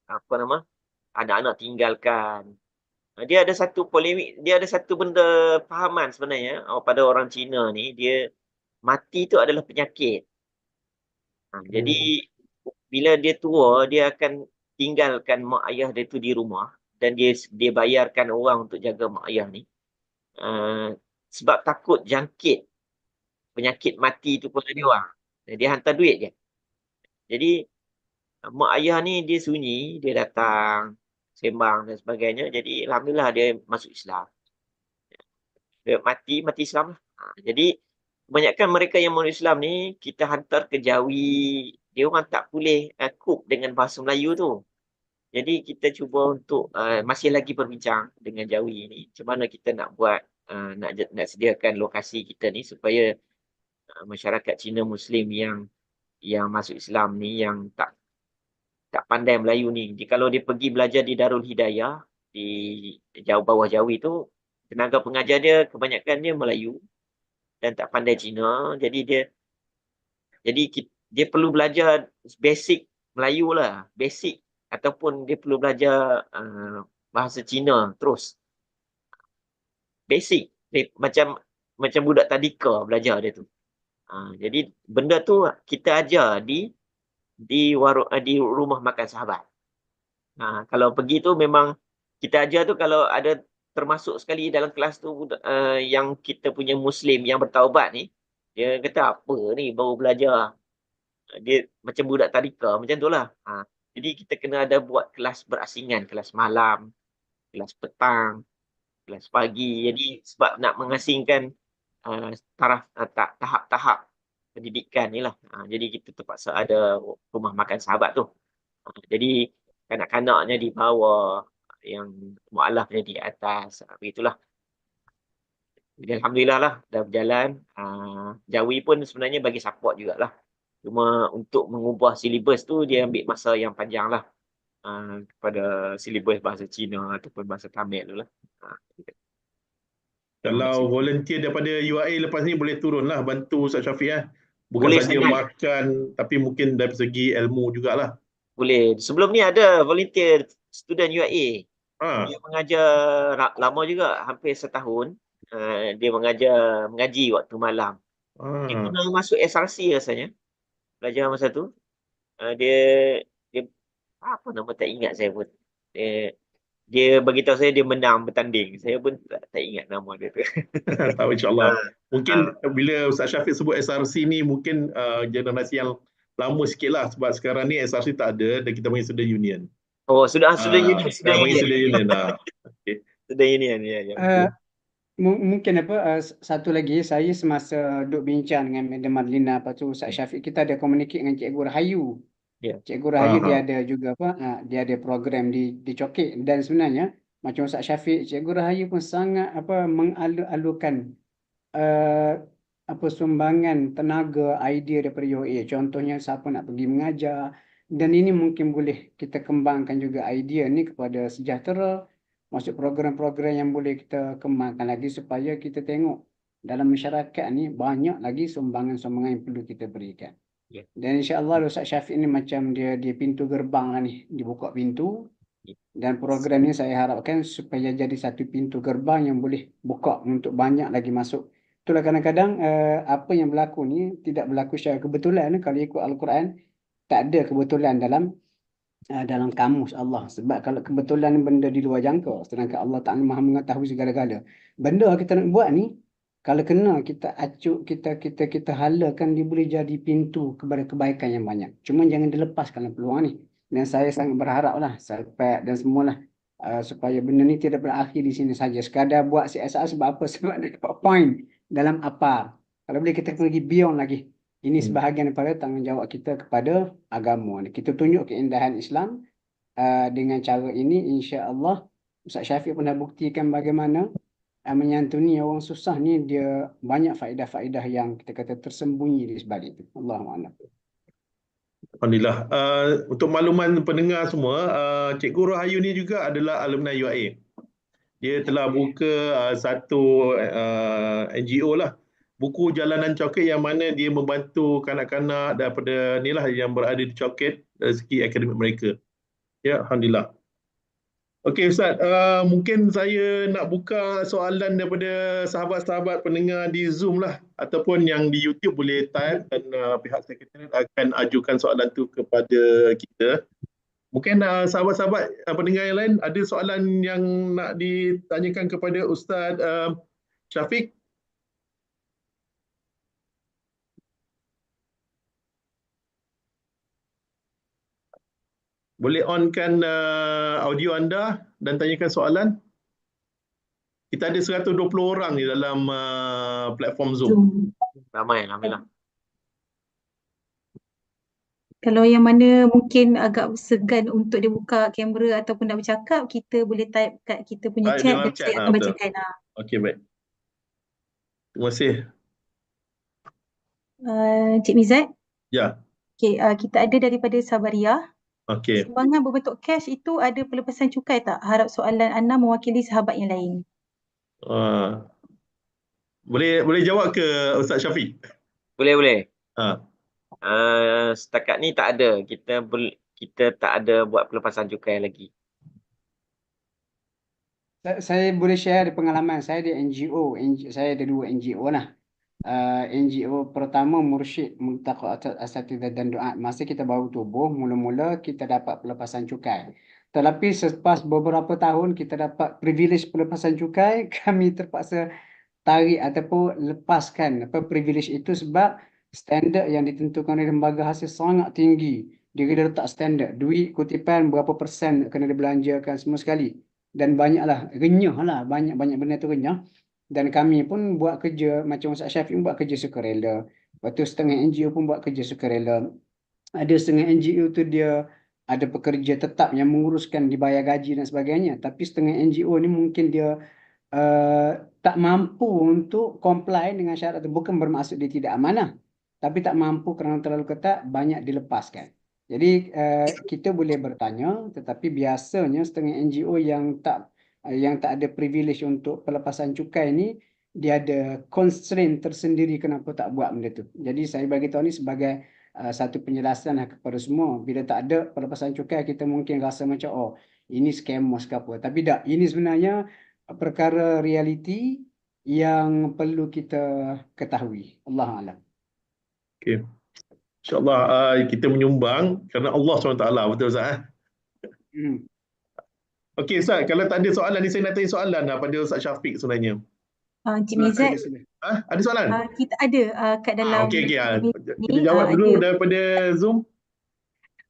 anak-anak tinggalkan. Dia ada satu polemik, dia ada satu benda fahaman sebenarnya pada orang Cina ni, dia mati tu adalah penyakit. Jadi bila dia tua, dia akan tinggalkan mak ayah dia tu di rumah dan dia bayarkan orang untuk jaga mak ayah ni. Sebab takut jangkit penyakit mati tu pada dia orang. Dia hantar duit je. Jadi mak ayah ni dia sunyi, dia datang sembang dan sebagainya. Jadi alhamdulillah dia masuk Islam. Dia mati Islam lah. Jadi kebanyakan mereka yang masuk Islam ni kita hantar ke Jawi, dia orang tak boleh cope dengan bahasa Melayu tu. Jadi kita cuba untuk masih lagi berbincang dengan Jawi ni. Macam mana kita nak buat, nak sediakan lokasi kita ni supaya masyarakat Cina Muslim yang masuk Islam ni, yang tak pandai Melayu ni. Kalau dia pergi belajar di Darul Hidayah, di bawah Jawi tu, tenaga pengajar dia kebanyakan dia Melayu dan tak pandai Cina. Jadi dia perlu belajar basic Melayu lah. Basic ataupun dia perlu belajar bahasa Cina terus. Basic. Macam budak tadika belajar dia tu. Jadi benda tu kita ajar di rumah makan sahabat. Kalau pergi tu memang kita ajar tu, kalau ada termasuk sekali dalam kelas tu yang kita punya Muslim yang bertaubat ni, dia kata apa ni baru belajar. Dia macam budak tadika macam tu lah. Jadi kita kena ada buat kelas berasingan, kelas malam, kelas petang, kelas pagi. Jadi sebab nak mengasingkan tahap-tahap pendidikan ni lah. Jadi kita terpaksa ada rumah makan sahabat tu. Jadi kanak-kanaknya di bawah, yang mualafnya di atas. Begitulah. Jadi alhamdulillah lah dah berjalan. Jawi pun sebenarnya bagi support jugalah. Cuma untuk mengubah silibus tu dia ambil masa yang panjang lah. Kepada silibus bahasa Cina ataupun bahasa Tamil tu lah. Kalau volunteer daripada UIA lepas ni boleh turun lah bantu Ustaz Syafiq. Bukan Boleh saja sangat. makan, tapi mungkin dari segi ilmu jugalah. Boleh. Sebelum ni ada volunteer student UIA. Dia mengajar lama juga, hampir setahun. Dia mengaji waktu malam. Dia pernah masuk SRC rasanya. Belajar masa tu. Dia apa nama tak ingat saya pun. Dia beritahu saya dia menang bertanding. Saya pun tak ingat nama dia tu. Tahu insyaAllah. Mungkin bila Ustaz Syafiq sebut SRC ni mungkin generasi yang lama sikit lah. Sebab sekarang ni SRC tak ada dan kita panggil student union. Oh, sudah union. Student union. Okay. Student union, ya. Mungkin satu lagi, saya semasa duduk bincang dengan Madam Marlina, lepas tu Ustaz Syafiq, kita ada communicate dengan Cikgu Rahayu. Ya. Cikgu Rahayu dia Aha. ada juga apa? Dia ada program di Cokit, dan sebenarnya macam Ustaz Syafiq, Cikgu Rahayu pun sangat apa mengalur-alurkan apa sumbangan tenaga idea daripada UAE. Contohnya siapa nak pergi mengajar, dan ini mungkin boleh kita kembangkan juga idea ni kepada Sejahtera, masuk program-program yang boleh kita kembangkan lagi supaya kita tengok dalam masyarakat ni banyak lagi sumbangan-sumbangan yang perlu kita berikan. Ya. Dan insya-Allah Ustaz Syafiq ni macam dia pintu gerbang lah ni, dibuka pintu. Dan program ni saya harapkan supaya jadi satu pintu gerbang yang boleh buka untuk banyak lagi masuk. Itulah kadang-kadang apa yang berlaku ni tidak berlaku secara kebetulan. Kalau ikut Al-Quran, tak ada kebetulan dalam kamus Allah. Sebab kalau kebetulan ni benda di luar jangka, sedangkan Allah Ta'ala Maha mengetahui segala-gala. Benda kita nak buat ni, kalau kena kita acuk, kita halakan, dia boleh jadi pintu kepada kebaikan yang banyak. Cuma jangan dilepaskan peluang ni. Dan saya sangat berharap lah, Salpet dan semualah, supaya benda ni tidak berakhir di sini saja. Sekadar buat CSR sebab apa? Sebab nak dapat point dalam apa. Kalau boleh kita pergi beyond lagi. Ini sebahagian daripada tanggungjawab kita kepada agama. Kita tunjuk keindahan Islam dengan cara ini, insya-Allah. Ustaz Syafiq pernah buktikan bagaimana menyantuni orang susah ni dia banyak faedah-faedah yang kita kata tersembunyi di sebalik itu. Allahuakbar. Alhamdulillah. Untuk makluman pendengar semua, Cikgu Rahayu ni juga adalah alumni UIA. Dia telah buka satu NGO lah, Buku Jalanan Coket, yang mana dia membantu kanak-kanak daripada ni lah yang berada di Coket dari segi akademik mereka. Ya, Alhamdulillah. Okey Ustaz, mungkin saya nak buka soalan daripada sahabat-sahabat pendengar di Zoom lah, ataupun yang di YouTube boleh type, dan pihak sekretariat akan ajukan soalan tu kepada kita. Mungkin sahabat-sahabat pendengar yang lain ada soalan yang nak ditanyakan kepada Ustaz Syafiq? Boleh onkan audio anda dan tanyakan soalan. Kita ada 120 orang ni dalam platform Zoom. Ramai, alhamdulillah. Kalau yang mana mungkin agak segan untuk dia buka kamera ataupun nak bercakap, kita boleh type kat kita punya chat Dalam dan chat saya lah, akan betul. bacakan. Okey, baik. Terima kasih. Cik Mizat, Ya, okay, kita ada daripada Sabaria. okey. Sumbangan berbentuk cash itu ada pelepasan cukai tak? Harap soalan Ana mewakili sahabat yang lain. Boleh jawab ke Ustaz Syafiq? Boleh. Ha. Setakat ni tak ada. Kita tak ada buat pelepasan cukai lagi. Saya boleh share pengalaman saya di NGO. Saya ada 2 NGO lah. NGO pertama Mursyid Multaqat Asatidzah dan Duat. Masa kita baru tubuh, mula-mula kita dapat pelepasan cukai. Tetapi selepas beberapa tahun kita dapat privilege pelepasan cukai, kami terpaksa tarik ataupun lepaskan privilege itu sebab standard yang ditentukan oleh lembaga hasil sangat tinggi. Dia letak standard, duit kutipan berapa persen kena dibelanjakan semua sekali. Dan banyaklah, renyah lah, banyak benda tu renyah. Dan kami pun buat kerja, macam Ustaz Syafiq buat kerja sukarela. Lepas tu setengah NGO pun buat kerja sukarela. Ada setengah NGO tu dia ada pekerja tetap yang menguruskan dibayar gaji dan sebagainya. Tapi setengah NGO ni mungkin dia tak mampu untuk comply dengan syarat itu. Bukan bermaksud dia tidak amanah, tapi tak mampu kerana terlalu ketat, banyak dilepaskan. Jadi kita boleh bertanya, tetapi biasanya setengah NGO yang tak ada privilege untuk pelepasan cukai ni, dia ada constraint tersendiri kenapa tak buat benda tu. Jadi saya bagi tahu ni sebagai satu penjelasan kepada semua. Bila tak ada pelepasan cukai, kita mungkin rasa macam ini scam ke apa. Tapi tak, ini sebenarnya perkara realiti yang perlu kita ketahui. Allah Alam. Okey. InsyaAllah kita menyumbang kerana Allah SWT. Betul Ustaz? Okey Ustaz, kalau tak ada soalan ni, saya nak tanya soalan pada Ustaz Syafiq sebenarnya. Cik Mizat, Ada soalan? kita ada kat dalam Okey. ni, Kita jawab dulu ada, daripada Zoom.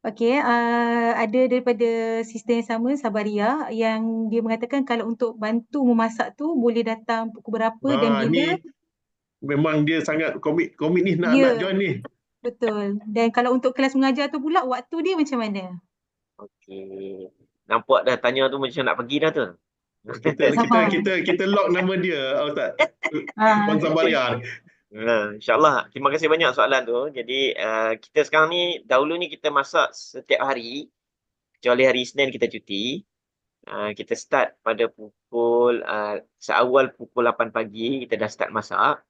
okey, ada daripada sister yang sama, Sabaria, yang dia mengatakan kalau untuk bantu memasak tu boleh datang pukul berapa dan bila. Ni memang dia sangat komit ni nak join ni. Betul. Dan kalau untuk kelas mengajar tu pula, waktu dia macam mana? Okey. Nampak dah tanya tu macam nak pergi dah tu. Kita lock nama dia, Ustaz. Puan Sabaria. InsyaAllah. Terima kasih banyak soalan tu. Jadi kita sekarang ni, dahulu ni kita masak setiap hari. Kecuali hari Isnin kita cuti. Kita start pada pukul, seawal pukul 8 pagi, kita dah start masak.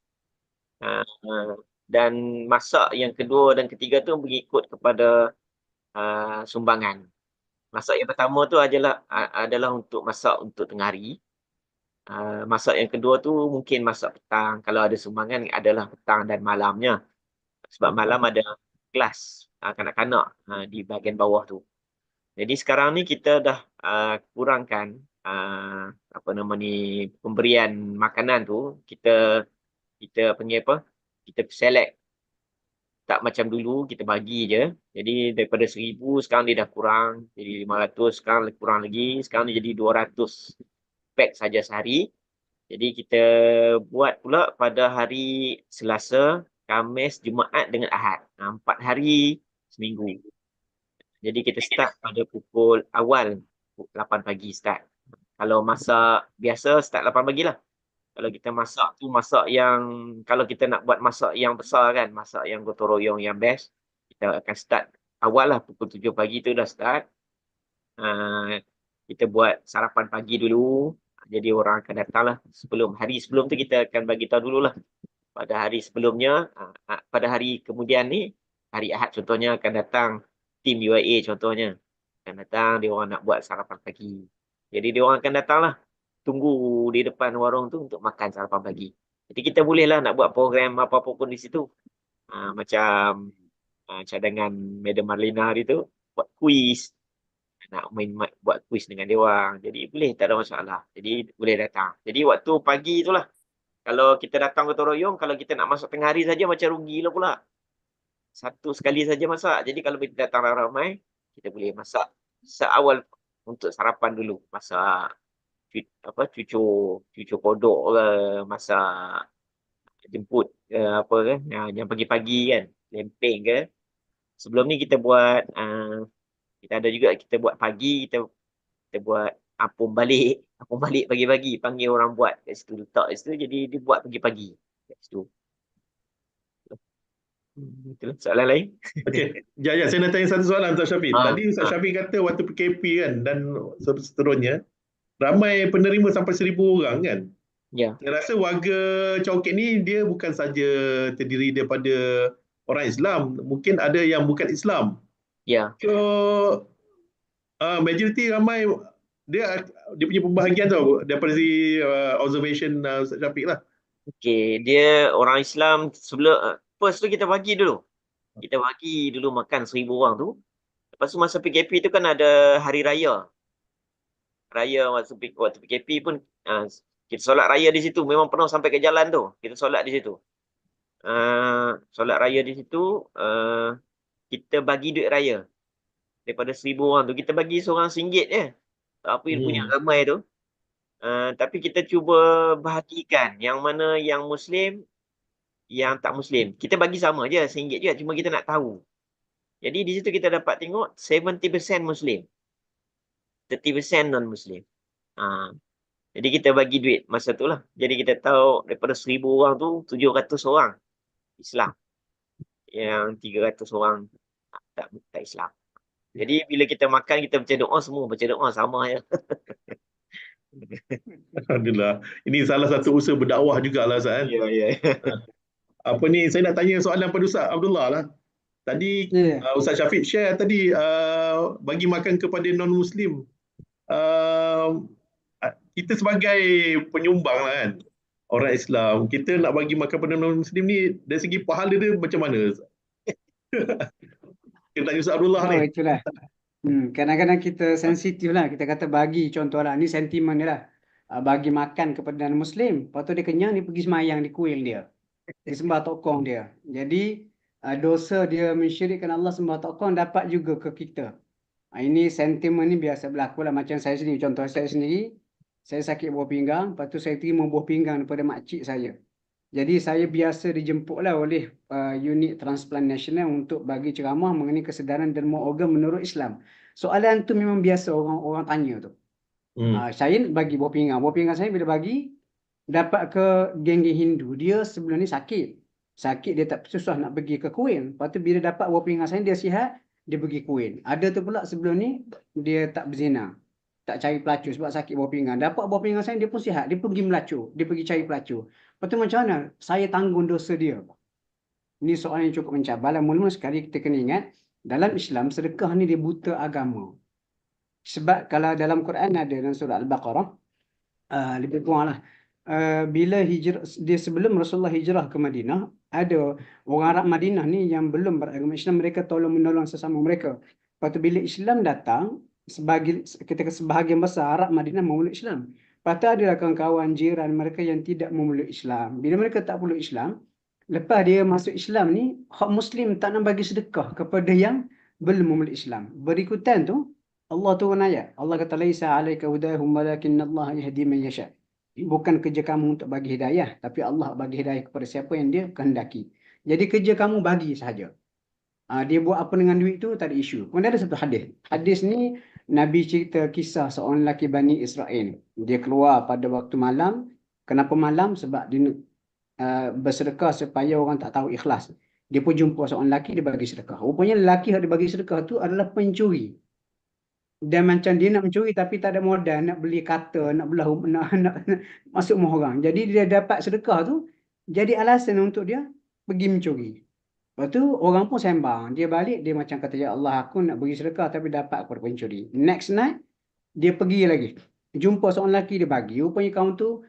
Dan masak yang kedua dan ketiga tu mengikut kepada sumbangan. Masak yang pertama tu adalah untuk masak untuk tengah hari. Masak yang kedua tu mungkin masak petang. Kalau ada sumbangan adalah petang dan malamnya. Sebab malam ada kelas kanak-kanak di bahagian bawah tu. Jadi sekarang ni kita dah kurangkan apa nama ni, pemberian makanan tu. Kita panggil apa? Kita select. Tak macam dulu kita bagi je. Jadi daripada 1000 sekarang dia dah kurang. Jadi 500 sekarang kurang lagi. Sekarang dia jadi 200 pack saja sehari. Jadi kita buat pula pada hari Selasa, Khamis, Jumaat dengan Ahad. 4 hari seminggu. Jadi kita start pada pukul awal 8 pagi start. Kalau masak biasa start 8 pagi lah. Kalau kita masak tu masak yang, kalau kita nak buat masak yang besar kan, masak yang gotong royong yang best, kita akan start awal lah pukul 7 pagi tu dah start. Kita buat sarapan pagi dulu. Jadi orang akan datang lah hari sebelum tu kita akan bagi tahu dululah. Pada hari sebelumnya, pada hari kemudian ni, hari Ahad contohnya akan datang tim UIA contohnya. Akan datang, dia orang nak buat sarapan pagi. Jadi dia orang akan datang lah. Tunggu di depan warung tu untuk makan sarapan pagi. Jadi kita boleh lah nak buat program apa-apa pun di situ. Macam cadangan Madam Marlina hari tu, buat kuis. Nak buat kuis dengan dia orang. Jadi boleh, tak ada masalah. Jadi boleh datang. Jadi waktu pagi itulah. Kalau kita datang gotong royong, kalau kita nak masak tengah hari saja macam rugi lah pula. Satu sekali saja masak. Jadi kalau kita datang ramai-ramai, kita boleh masak seawal untuk sarapan dulu. Masak cucur kodok ke, masak jemput ke apa ke, yang pagi-pagi kan, lempeng ke. Sebelum ni kita buat, kita ada juga kita buat pagi, kita buat apung balik pagi-pagi, panggil orang buat kat situ, letak kat situ, jadi dia buat pagi-pagi kat situ. Itulah soalan lain. Okey, saya nak tanya satu soalan Ustaz Syafiq. Tadi Ustaz Syafiq kata waktu PKP kan dan seterusnya, ramai penerima sampai 1000 orang kan? Ya. Saya rasa warga Chowkit ni dia bukan saja terdiri daripada orang Islam, mungkin ada yang bukan Islam. Ya. So majoriti ramai dia punya pembahagian tu daripada si observation Ustaz Syafiq lah. Okey, dia orang Islam sebelum first tu kita bagi dulu. Kita bagi dulu makan 1000 orang tu. Lepas tu masa PKP tu kan ada hari raya. Waktu PKP pun kita solat raya di situ. Memang penuh sampai ke jalan tu. Kita solat di situ. Solat raya di situ, kita bagi duit raya. Daripada 1000 orang tu, kita bagi seorang RM1 je. Tak apa yang punya ramai tu. Tapi kita cuba bahagikan yang mana yang Muslim, yang tak Muslim. Kita bagi sama je, RM1 je. Cuma kita nak tahu. Jadi di situ kita dapat tengok 70% Muslim. 30% non-Muslim. Jadi kita bagi duit masa tu lah. Jadi kita tahu daripada 1000 orang tu, 700 orang Islam. Yang 300 orang tak Islam. Jadi bila kita makan, kita baca doa, semua baca doa sama je. Alhamdulillah. Ini salah satu usaha berdakwah jugalah Ustaz. Ya. Apa ni, saya nak tanya soalan pada Ustaz Abdullah lah. Tadi Ustaz Syafiq share tadi bagi makan kepada non-Muslim. Kita sebagai penyumbang lah kan, orang Islam, kita nak bagi makan kepada non-Muslim ni dari segi pahala dia macam mana? Kita tanya Ustaz Abdullah ni. Itulah. Kadang-kadang kita sensitif lah. Kita kata bagi contoh lah. Ni sentimen dia lah. Bagi makan kepada non-Muslim. Lepas tu dia kenyang, dia pergi semayang di kuil dia. Dia sembah tokong dia. Jadi dosa dia mensyirikkan Allah, sembah tokong, dapat juga ke kita. Ini sentimen ni biasa berlaku lah. Macam saya sendiri. Contoh saya sendiri, saya sakit buah pinggang. Lepas tu saya terima buah pinggang daripada makcik saya. Jadi saya biasa dijemputlah oleh unit transplant nasional untuk bagi ceramah mengenai kesedaran derma organ menurut Islam. Soalan tu memang biasa orang tanya tu. Saya nak bagi buah pinggang. Buah pinggang saya bila bagi, dapat ke geng-geng Hindu. Dia sebelum ni sakit. Sakit dia tak susah nak pergi ke Kuil. Lepas tu bila dapat buah pinggang saya, dia sihat, dia pergi Kuil. Ada tu pula sebelum ni, dia tak berzina. Tak cari pelacur sebab sakit buah pinggang. Dapat buah pinggang saya, dia pun sihat. Dia pergi melacur. Dia pergi cari pelacur. Lepas tu macam mana? Saya tanggung dosa dia. Ini soalan yang cukup mencabar. Mula-mula sekali kita kena ingat, dalam Islam, sedekah ni dia buta agama. Sebab kalau dalam Quran ada dalam surah Al-Baqarah, lebih kurang lah. Bila hijrah, dia sebelum Rasulullah hijrah ke Madinah, ada orang Arab Madinah ni yang belum beragama Islam, mereka tolong menolong sesama mereka. Lepas tu bila Islam datang, sebahagian besar Arab Madinah memeluk Islam. Lepas tu adalah kawan-kawan jiran mereka yang tidak memeluk Islam. Bila mereka tak memeluk Islam, lepas dia masuk Islam ni, hak Muslim tak nak bagi sedekah kepada yang belum memeluk Islam. Berikutan tu, Allah turun ayat. Allah kata, "Laisa 'alaika hudahum walakinnallaha yahdi man yasha." Bukan kerja kamu untuk bagi hidayah, tapi Allah bagi hidayah kepada siapa yang dia kehendaki. Jadi kerja kamu bagi sahaja. Dia buat apa dengan duit tu tak ada isu. Kemudian ada satu hadis. Hadis ni Nabi cerita kisah seorang lelaki Bani Israel. Dia keluar pada waktu malam. Kenapa malam? Sebab dia bersedekah supaya orang tak tahu ikhlas. Dia pun jumpa seorang lelaki, dia bagi sedekah. Rupanya lelaki yang dia bagi sedekah tu adalah pencuri. Dan macam dia nak mencuri tapi tak ada modal, nak beli kata, nak belah, nak masuk rumah orang. Jadi dia dapat sedekah tu, jadi alasan untuk dia pergi mencuri. Lepas tu orang pun sembang. Dia balik, dia macam kata, "Ya Allah, aku nak bagi sedekah tapi dapat kepada pencuri." Next night, dia pergi lagi. Jumpa seorang lelaki, dia bagi. Rupanya kaum tu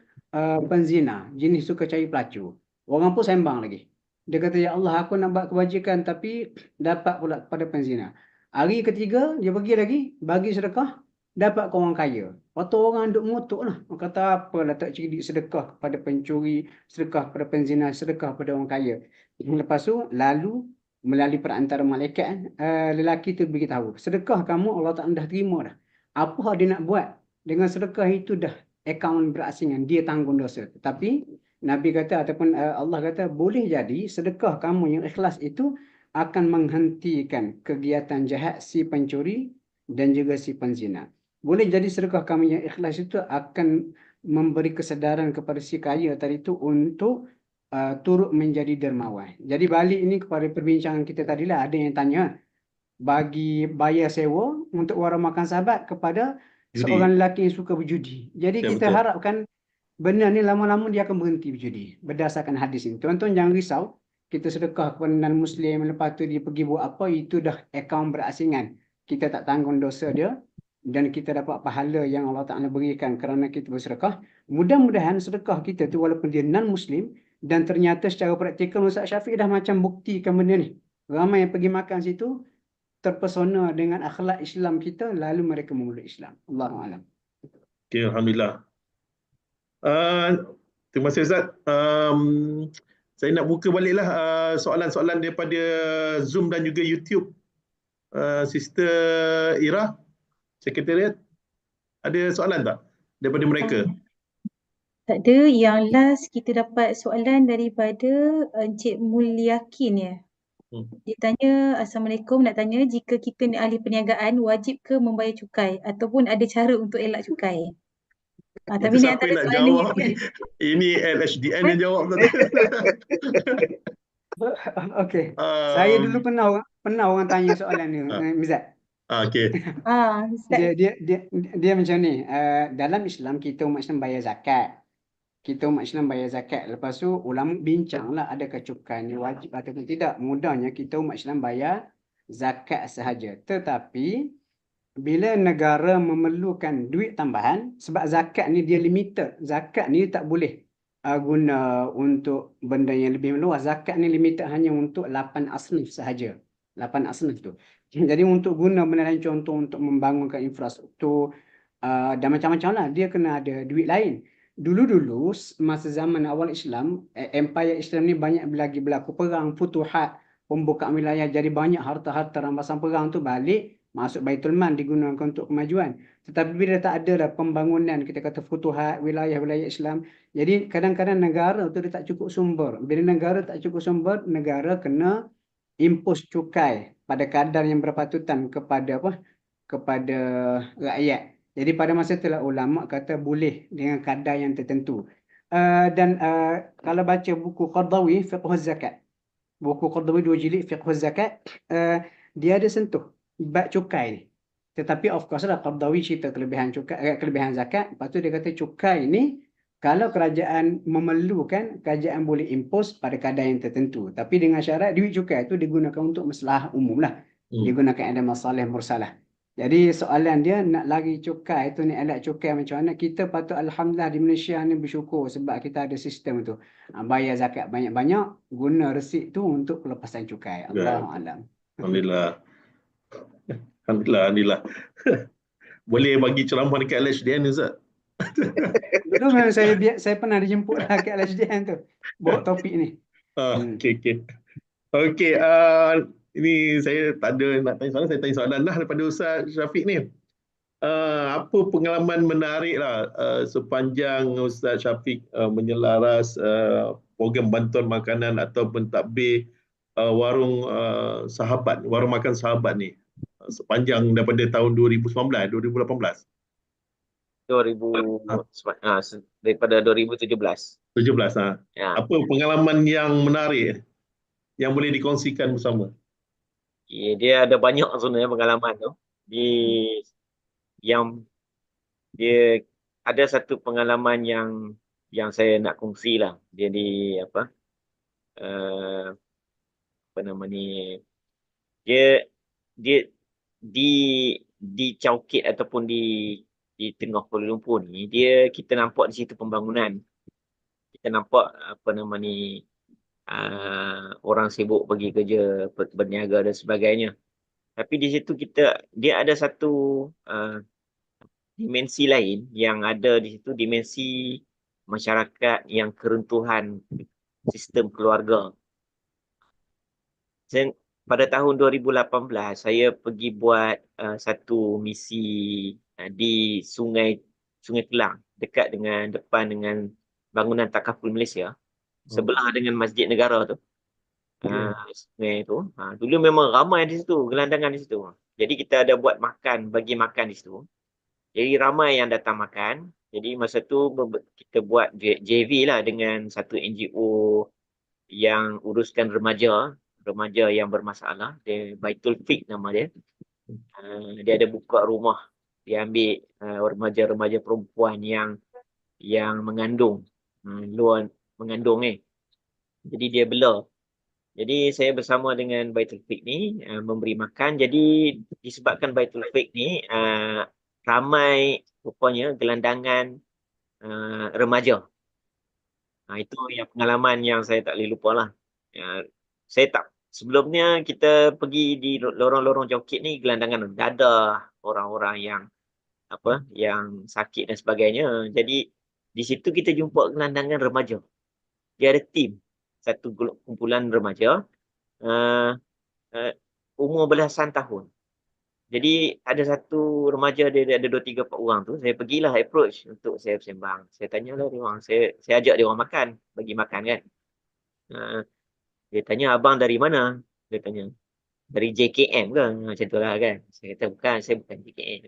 penzina, jenis suka cari pelacur. Orang pun sembang lagi. Dia kata, "Ya Allah, aku nak buat kebajikan tapi dapat pula kepada penzina." Hari ketiga, dia pergi lagi, bagi sedekah, dapat ke orang kaya. Lepas tu orang duk mengutuk lah. Orang kata, "Apalah tak cerdik sedekah kepada pencuri, sedekah kepada penzina, sedekah kepada orang kaya." Lepas tu, lalu melalui perantara malaikat, lelaki tu beritahu, "Sedekah kamu Allah tak dah terima dah. Apa dia nak buat dengan sedekah itu dah akaun berasingan, dia tanggung dosa." Tapi Nabi kata ataupun Allah kata, boleh jadi sedekah kamu yang ikhlas itu akan menghentikan kegiatan jahat si pencuri dan juga si penzina. Boleh jadi sedekah kamu yang ikhlas itu akan memberi kesedaran kepada si kaya tadi itu untuk turut menjadi dermawan. Jadi balik ini kepada perbincangan kita tadilah, ada yang tanya, bagi bayar sewa untuk warung makan sahabat kepada seorang lelaki yang suka berjudi. Jadi Ya, kita betul. harapkan benda ni lama-lama dia akan berhenti berjudi berdasarkan hadis ini. Tuan-tuan jangan risau, kita sedekah kepada non-Muslim, lepas tu dia pergi buat apa, itu dah akaun berasingan. Kita tak tanggung dosa dia dan kita dapat pahala yang Allah Ta'ala berikan kerana kita bersedekah. Mudah-mudahan sedekah kita tu walaupun dia non-Muslim, dan ternyata secara praktikal Ustaz Syafiq dah macam buktikan benda ni. Ramai yang pergi makan situ terpesona dengan akhlak Islam kita, lalu mereka memeluk Islam. Allahu a'lam. Okay, Alhamdulillah. Terima kasih Ustaz. Saya nak buka baliklah soalan-soalan daripada Zoom dan juga YouTube. Sister Ira, Sekretariat, ada soalan tak daripada mereka? Tak ada. Yang last kita dapat soalan daripada Encik Mulyakin ya. Dia tanya, "Assalamualaikum, nak tanya jika kita ni ahli perniagaan, wajib ke membayar cukai ataupun ada cara untuk elak cukai?" Tapi Itu ni siapa antara yang nak soalan jawab yang ni? Ini LHDN yang jawab tu. Okey. Saya dulu pernah orang tanya soalan ni, Mizat. Okey. Ustaz. Dia macam ni, dalam Islam kita umat Islam bayar zakat. Kita umat Islam bayar zakat. Lepas tu ulama bincanglah adakah cukai ni wajib ataupun tidak. Mudahnya kita umat Islam bayar zakat sahaja. Tetapi bila negara memerlukan duit tambahan, sebab zakat ni dia limited. Zakat ni tak boleh guna untuk benda yang lebih meluas. Zakat ni limited hanya untuk 8 asnaf sahaja. 8 asnaf tu. Jadi untuk guna benda lain, contoh untuk membangunkan infrastruktur dan macam-macam lah, dia kena ada duit lain. Dulu-dulu masa zaman awal Islam, empire Islam ni banyak lagi berlaku perang, futuhat, pembukaan wilayah, jadi banyak harta-harta rampasan perang tu balik masuk Baitul Mal digunakan untuk kemajuan. Tetapi bila tak ada dah pembangunan, kita kata futuhat wilayah-wilayah Islam, jadi kadang-kadang negara tu dia tak cukup sumber. Bila negara tak cukup sumber, negara kena impos cukai pada kadar yang berpatutan kepada apa? Kepada rakyat. Jadi pada masa itulah ulama kata boleh dengan kadar yang tertentu. Dan kalau baca buku Qardawi Fiqh Zakat, buku Qardawi 2 jilid Fiqh Zakat, dia ada sentuh bab cukai ni. Tetapi of course lah Qardawi cerita kelebihan cukai, kelebihan zakat. Lepas tu dia kata cukai ni kalau kerajaan memerlukan, kerajaan boleh impose pada kadar yang tertentu. Tapi dengan syarat duit cukai tu digunakan untuk masalah umum lah. Digunakan ada masalah mursalah. Jadi soalan dia nak lari cukai tu, ni alat cukai macam mana? Kita patut alhamdulillah di Malaysia ni bersyukur sebab kita ada sistem tu. Bayar zakat banyak-banyak, guna resit tu untuk pelepasan cukai. Allahu alam. Alhamdulillah. Alhamdulillah. Boleh bagi ceramah dekat LHDN Ustaz? Dulu memang saya pernah dijemput lah kat LHDN tu, bawa topik ni. Okey. Okey, ini saya tak ada nak tanya soalan, saya tanya soalan lah daripada Ustaz Syafiq ni. Apa pengalaman menarik lah sepanjang Ustaz Syafiq menyelaras program bantuan makanan ataupun takbir warung sahabat, warung makan sahabat ni sepanjang daripada tahun 2019, 2018? Daripada 2017. 17. Ya. Apa pengalaman yang menarik yang boleh dikongsikan bersama? Ya, dia ada banyak sebenarnya pengalaman tu. Yang dia ada satu pengalaman yang saya nak kongsi lah. Dia di apa nama ni, dia di Chowkit ataupun di tengah Kuala Lumpur ni, kita nampak di situ pembangunan. Kita nampak apa nama ni, orang sibuk pergi kerja, berniaga dan sebagainya. Tapi di situ dia ada satu dimensi lain yang ada di situ, dimensi masyarakat yang keruntuhan sistem keluarga. Pada tahun 2018 saya pergi buat satu misi di Sungai Kelang, dekat depan dengan bangunan Takaful Malaysia, sebelah dengan Masjid Negara tu. Sungai tu. Dulu memang ramai di situ, gelandangan di situ. Jadi kita ada buat bagi makan di situ. Jadi ramai yang datang makan. Jadi masa tu kita buat JV lah dengan satu NGO yang uruskan remaja yang bermasalah. Dia Baitul Fiqh nama dia. Dia ada buka rumah. Dia ambil remaja-remaja perempuan yang mengandung. Luar mengandung ni. Jadi dia bela. Jadi saya bersama dengan Baitul Fiqh ni memberi makan. Jadi disebabkan Baitul Fiqh ni ramai rupanya gelandangan remaja. Itu yang pengalaman yang saya tak boleh lupa lah. Sebelumnya kita pergi di lorong-lorong Chowkit ni, gelandangan dadah, orang-orang yang sakit dan sebagainya. Jadi di situ kita jumpa gelandangan remaja. Dia ada tim, satu kumpulan remaja umur belasan tahun. Jadi ada satu remaja, dia ada 2, 3, 4 orang tu. Saya pergilah approach untuk saya bersembang. Saya tanyalah dia orang. Saya ajak dia orang makan, bagi makan kan. Dia tanya, abang dari mana? Dia tanya, dari JKM ke? Macam tu lah kan. Saya kata bukan, saya bukan JKM.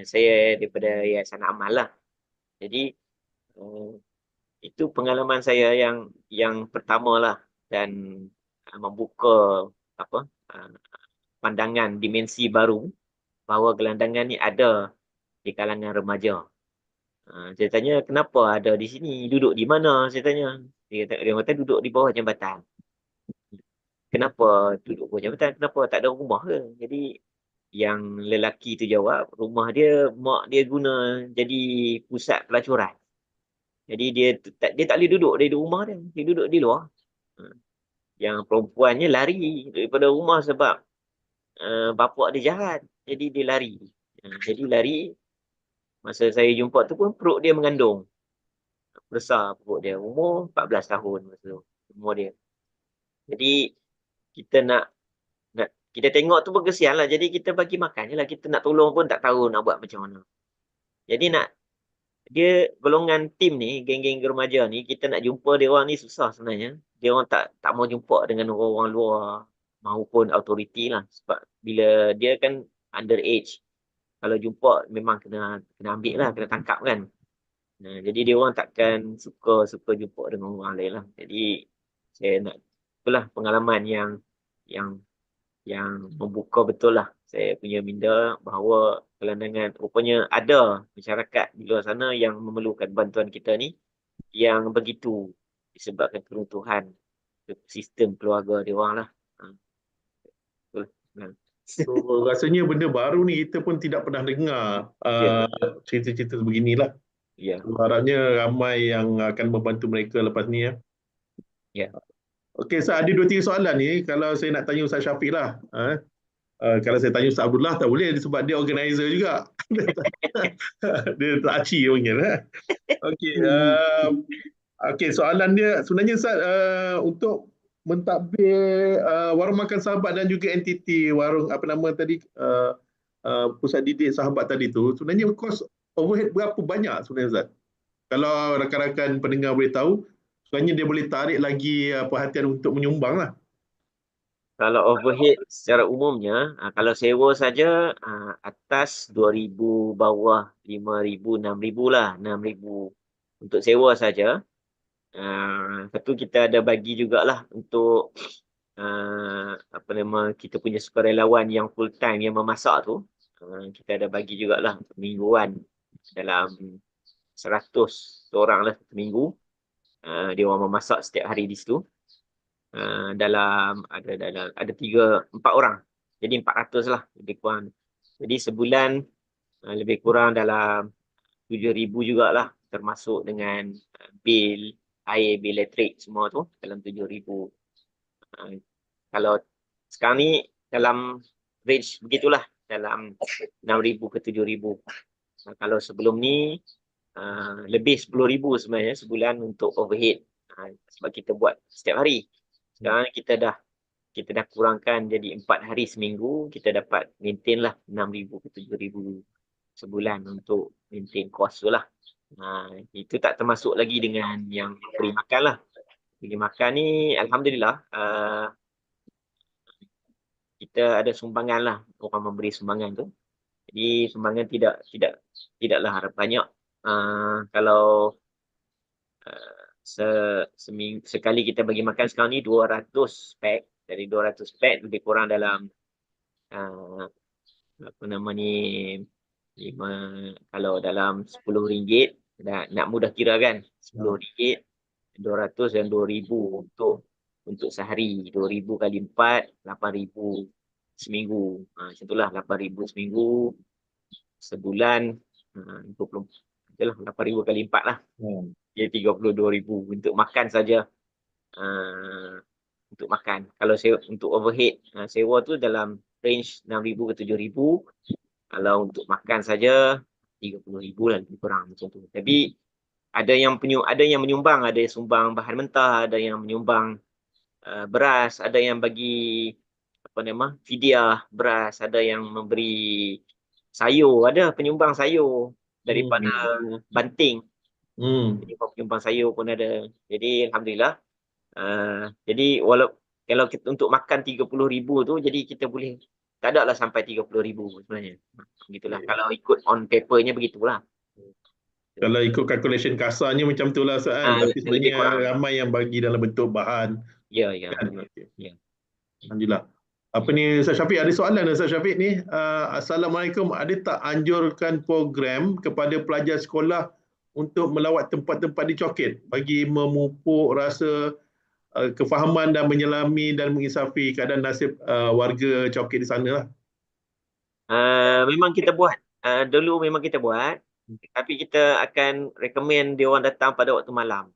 Saya daripada Yayasan Amal lah. Jadi itu pengalaman saya yang pertama lah, dan membuka pandangan dimensi baru bahawa gelandangan ni ada di kalangan remaja. Saya tanya, kenapa ada di sini? Duduk di mana? Saya tanya. Dia kata duduk di bawah jambatan. Kenapa duduk bawah jambatan? Kenapa tak ada rumah ke? Jadi yang lelaki tu jawab, rumah dia, mak dia guna jadi pusat pelacuran. Jadi dia tak boleh duduk di rumah dia. Dia duduk di luar. Yang perempuannya lari daripada rumah sebab bapa dia jahat. Jadi dia lari. Jadi lari. Masa saya jumpa tu pun perut dia mengandung. Besar perut dia. Umur 14 tahun masa tu. Umur dia. Jadi kita nak kita tengok tu berkesian lah. Jadi kita bagi makan je lah. Kita nak tolong pun tak tahu nak buat macam mana. Jadi dia golongan tim ni, geng-geng remaja ni, kita nak jumpa dia orang ni susah sebenarnya. Dia orang tak mau jumpa dengan orang-orang luar maupun autoriti lah. Sebab bila dia kan underage, kalau jumpa memang kena ambil lah, kena tangkap kan. Nah, jadi dia orang takkan suka jumpa dengan orang lain lah. Jadi saya nak itulah pengalaman yang membuka betul lah saya punya minda bahawa kelandangan rupanya ada masyarakat di luar sana yang memerlukan bantuan kita ni yang begitu disebabkan keruntuhan sistem keluarga dia orang lah. Betul. So, rasanya benda baru ni kita pun tidak pernah dengar cerita-cerita beginilah. Ya. So, harapnya ramai yang akan membantu mereka lepas ni ya. Ya. Okey, saya ada 2-3 soalan ni. Kalau saya nak tanya Ustaz Syafiq lah. Kalau saya tanya Ustaz Abdullah tak boleh sebab dia organizer juga. Dia tak aci panggil. Okey, okey, soalan dia sebenarnya Ustaz, untuk mentadbir warung makan sahabat dan juga entiti warung apa nama tadi, pusat didik sahabat tadi tu, sebenarnya kos overhead berapa banyak sebenarnya Ustaz? Kalau rakan-rakan pendengar boleh tahu, sebenarnya dia boleh tarik lagi perhatian untuk menyumbang lah. Kalau overhead secara umumnya, kalau sewa saja atas 2,000, bawah 5,000, 6,000 lah. 6,000 untuk sewa saja. Lepas tu kita ada bagi jugalah untuk apa nama kita punya sukarelawan yang full time yang memasak tu. Kita ada bagi jugalah mingguan dalam 100 orang lah satu minggu. Dia orang memasak setiap hari di situ. Dalam ada 4 orang. Jadi 400 lah lebih kurang. Jadi sebulan lebih kurang dalam 7,000 jugalah termasuk dengan bil air, bil elektrik semua tu dalam 7,000. Kalau sekarang ni dalam range begitulah dalam 6,000 ke 7,000. Kalau sebelum ni lebih 10,000 sebenarnya sebulan untuk overhead. Sebab kita buat setiap hari. Sekarang kita dah kurangkan jadi 4 hari seminggu, kita dapat maintain lah 6,000 ke 7,000 sebulan untuk maintain kos tu lah. Itu tak termasuk lagi dengan yang beri makan lah. Beri makan ni Alhamdulillah kita ada sumbangan lah, orang memberi sumbangan tu. Jadi sumbangan tidaklah harap banyak. Kalau sekali kita bagi makan sekarang ni 200 pack. Dari 200 pack lebih kurang dalam apa nama ni, kalau dalam RM10, nak mudah kira kan, RM10, 200 dan 2,000 untuk sehari. 2,000 kali 4, 8,000 seminggu. Macam itulah, 8,000 seminggu. Sebulan 20, itulah 8,000 kali 4 lah. Jadi 32,000 untuk makan saja. Untuk makan. Kalau untuk overhead sewa tu dalam range 6,000 ke 7,000. Kalau untuk makan saja 30,000 lah lebih kurang macam tu. Tapi ada yang menyumbang, ada yang sumbang bahan mentah, ada yang menyumbang beras, ada yang bagi apa nama fidyah beras, ada yang memberi sayur, ada penyumbang sayur daripada Banting. Jadi penyumbang sayur pun ada. Jadi alhamdulillah. Jadi kalau kita untuk makan 30,000 tu, jadi kita boleh tak ada lah sampai 30,000 sebenarnya. Begitulah. Kalau ikut on papernya begitulah. Kalau ikut calculation kasarnya macam itulah Ustaz. Tapi sebenarnya ramai yang bagi dalam bentuk bahan. Ya. Alhamdulillah. Apa ni Ustaz Syafiq, ada soalan Ustaz Syafiq ni. Assalamualaikum, ada tak anjurkan program kepada pelajar sekolah untuk melawat tempat-tempat di Coket bagi memupuk rasa kefahaman dan menyelami dan menginsafi keadaan nasib warga Coket di sana lah? Memang kita buat. Dulu memang kita buat. Tapi kita akan recommend dia orang datang pada waktu malam.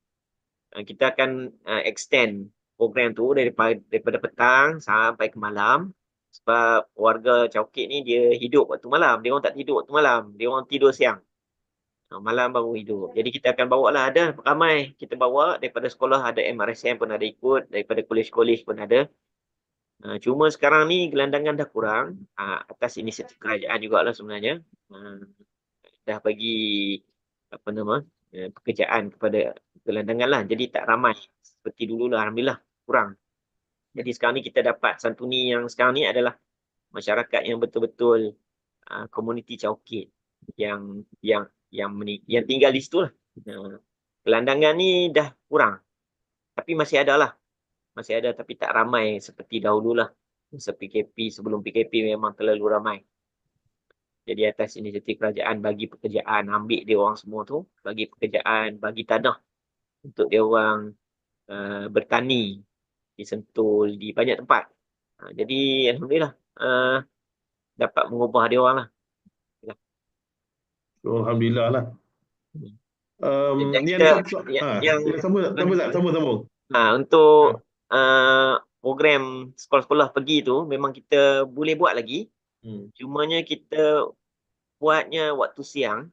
Kita akan extend program tu daripada petang sampai ke malam. Sebab warga Coket ni dia hidup waktu malam. Dia orang tak tidur waktu malam. Dia orang tidur siang. Malam baru hidup. Jadi kita akan bawa lah, ada ramai kita bawa daripada sekolah, ada MRSM pun ada ikut, daripada kolej-kolej pun ada. Cuma sekarang ni gelandangan dah kurang, atas inisiatif kerajaan jugalah sebenarnya. Dah bagi apa nama pekerjaan kepada gelandangan lah, jadi tak ramai seperti dulu lah, alhamdulillah kurang. Jadi sekarang ni kita dapat santuni yang sekarang ni adalah masyarakat yang betul-betul komuniti Chowkit yang tinggal di situ lah. Gelandangan ni dah kurang, tapi masih ada tapi tak ramai seperti dahulu lah. Sebelum PKP memang terlalu ramai. Jadi atas inisiatif kerajaan bagi pekerjaan, ambil dia orang semua tu, bagi pekerjaan, bagi tanah untuk dia orang bertani di Sentul, di banyak tempat. Jadi alhamdulillah dapat mengubah dia orang lah. Alhamdulillah lah. Yang Ni kita ada satu yang sambung. untuk program sekolah-sekolah pergi tu memang kita boleh buat lagi. Cumanya kita buatnya waktu siang.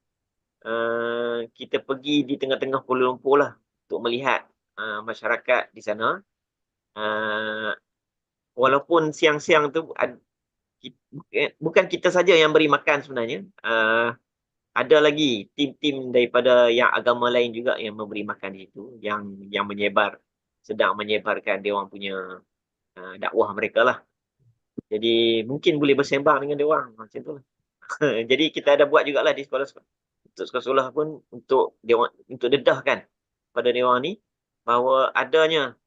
Kita pergi di tengah-tengah Kuala Lumpur lah untuk melihat masyarakat di sana. Walaupun siang-siang tu bukan kita saja yang beri makan sebenarnya. Ada lagi tim-tim daripada yang agama lain juga yang memberi makan di situ, yang sedang menyebarkan dia orang punya dakwah mereka lah. Jadi mungkin boleh bersembang dengan dia orang macam tu lah. Jadi kita ada buat jugalah di sekolah-sekolah. Untuk sekolah-sekolah pun untuk dedahkan pada dia orang ni bahawa adanya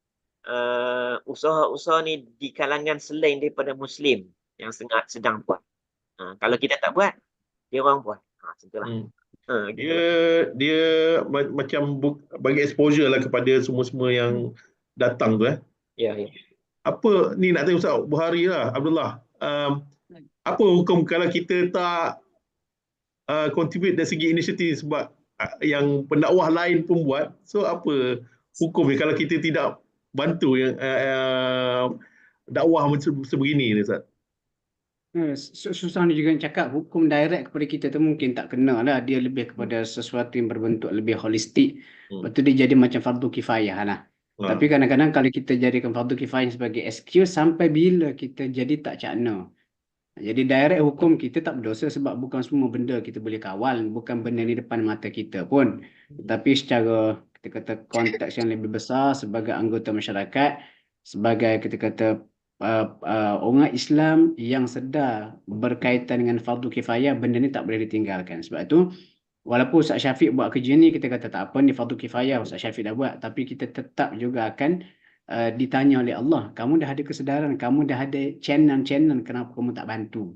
usaha-usaha ni di kalangan selain daripada Muslim yang sedang buat. Kalau kita tak buat, dia orang buat. Macam tu lah. Dia macam bagi exposure lah kepada semua-semua yang datang tu Ya. Apa ni nak tanya Ustaz Buhari lah, Abdullah. Apa hukum kalau kita tak contribute dari segi inisiatif sebab yang pendakwah lain pun buat? So apa hukum ni kalau kita tidak bantu yang dakwah sebegini ni Ustaz? Susah ni juga cakap hukum direct kepada kita tu mungkin tak kena lah. Dia lebih kepada sesuatu yang berbentuk lebih holistik. Lepas tu dia jadi macam fardu kifayah lah. Tapi kadang-kadang kalau kita jadikan fardu kifayah sebagai excuse, sampai bila kita jadi tak cakna. Jadi direct hukum kita tak berdosa sebab bukan semua benda kita boleh kawal. Bukan benda ni depan mata kita pun. Tapi secara kita kata konteks yang lebih besar sebagai anggota masyarakat, sebagai kita kata orang Islam yang sedar berkaitan dengan fardu kifayah, benda ni tak boleh ditinggalkan. Sebab tu walaupun Ustaz Syafiq buat kerja ni, kita kata tak apa ni fardu kifayah, Ustaz Syafiq dah buat, tapi kita tetap juga akan ditanya oleh Allah, kamu dah ada kesedaran, kamu dah ada channel, kenapa kamu tak bantu?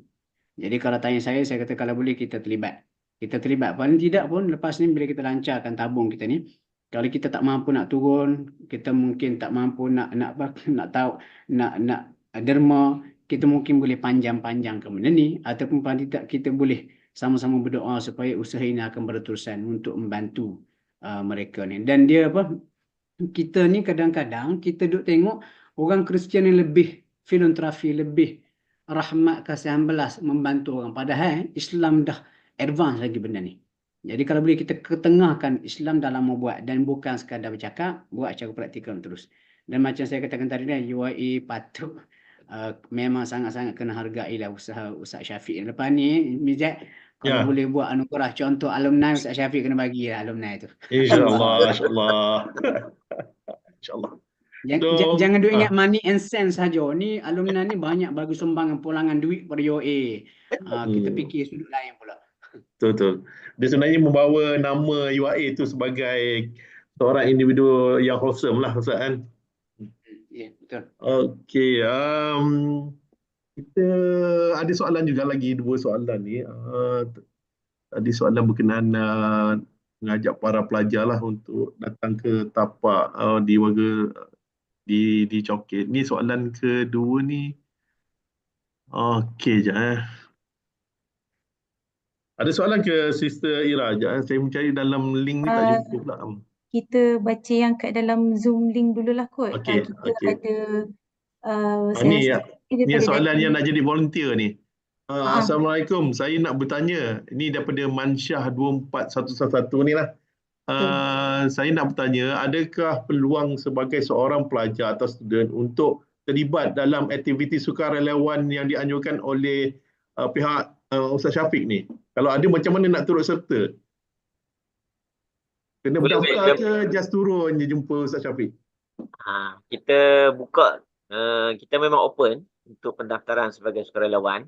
Jadi kalau tanya saya kata kalau boleh kita terlibat. Kita terlibat, paling tidak pun lepas ni bila kita lancarkan tabung kita ni, kalau kita tak mampu nak turun, kita mungkin tak mampu nak derma, kita mungkin boleh panjang-panjang ke benda ni, ataupun paling tidak kita boleh sama-sama berdoa supaya usaha ini akan berterusan untuk membantu mereka ni. Dan dia kita ni kadang-kadang kita duk tengok orang Kristian yang lebih filantropi, lebih rahmat kasihan belas membantu orang, padahal Islam dah advance lagi benda ni. Jadi kalau boleh kita ketengahkan Islam dalam membuat, dan bukan sekadar bercakap, buat secara praktikal terus. Dan macam saya katakan tadi ni, UAE patut memang sangat-sangat kena hargai lah usaha Ustaz Syafiq. Lepas ni Mizat, kalau boleh buat anugerah contoh alumni Ustaz Syafiq, kena bagi lah alumni tu. InsyaAllah. Jangan duk ingat money and sense saja. Ni alumni ni banyak bagi sumbangan pulangan duit pada UAE. Kita fikir sudut lain pula. Betul. Dia sebenarnya membawa nama UAE itu sebagai seorang individu yang wholesome lah Ustaz kan. Ya, betul. Okey, kita ada soalan juga lagi, 2 soalan ni. Ada soalan berkenaan mengajak para pelajar lah untuk datang ke tapak di warga di Chowkit. Ni soalan kedua ni. Okey, sekejap Ada soalan ke Sister Ira? Saya mencari dalam link ni tak jumpa pula. Kita baca yang kat dalam Zoom link dululah kot. Okey, Kita okey. ada ni soalan yang nak jadi volunteer ni. Assalamualaikum. Saya nak bertanya. Ini daripada Mansyah 24111 ni lah. Saya nak bertanya, adakah peluang sebagai seorang pelajar atau student untuk terlibat dalam aktiviti sukarelawan yang dianjurkan oleh pihak Ustaz Syafiq ni? Kalau ada, macam mana nak turut serta? Kena berdaftar ke just turun je jumpa Ustaz Syafiq? Kita buka, kita memang open untuk pendaftaran sebagai sukarelawan.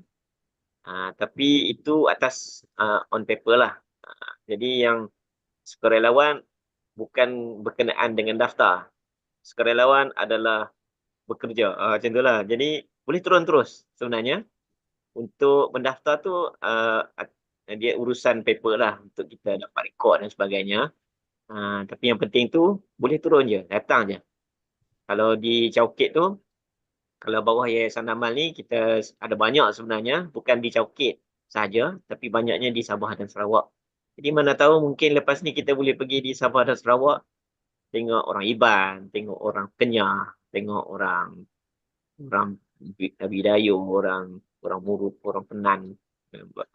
Tapi itu atas on paper lah. Jadi yang sukarelawan bukan berkenaan dengan daftar. Sukarelawan adalah bekerja. Macam tu lah. Jadi boleh turun terus sebenarnya. Untuk mendaftar tu dia urusan paper lah untuk kita dapat rekod dan sebagainya. Tapi yang penting tu boleh turun je, datang je. Kalau di Chowkit tu, kalau bawah Yayasan Amal ni kita ada banyak sebenarnya, bukan di Chowkit sahaja, tapi banyaknya di Sabah dan Sarawak. Jadi mana tahu mungkin lepas ni kita boleh pergi di Sabah dan Sarawak, tengok orang Iban, tengok orang Kenyah, tengok orang Bidayuh, orang Murut, orang Penan,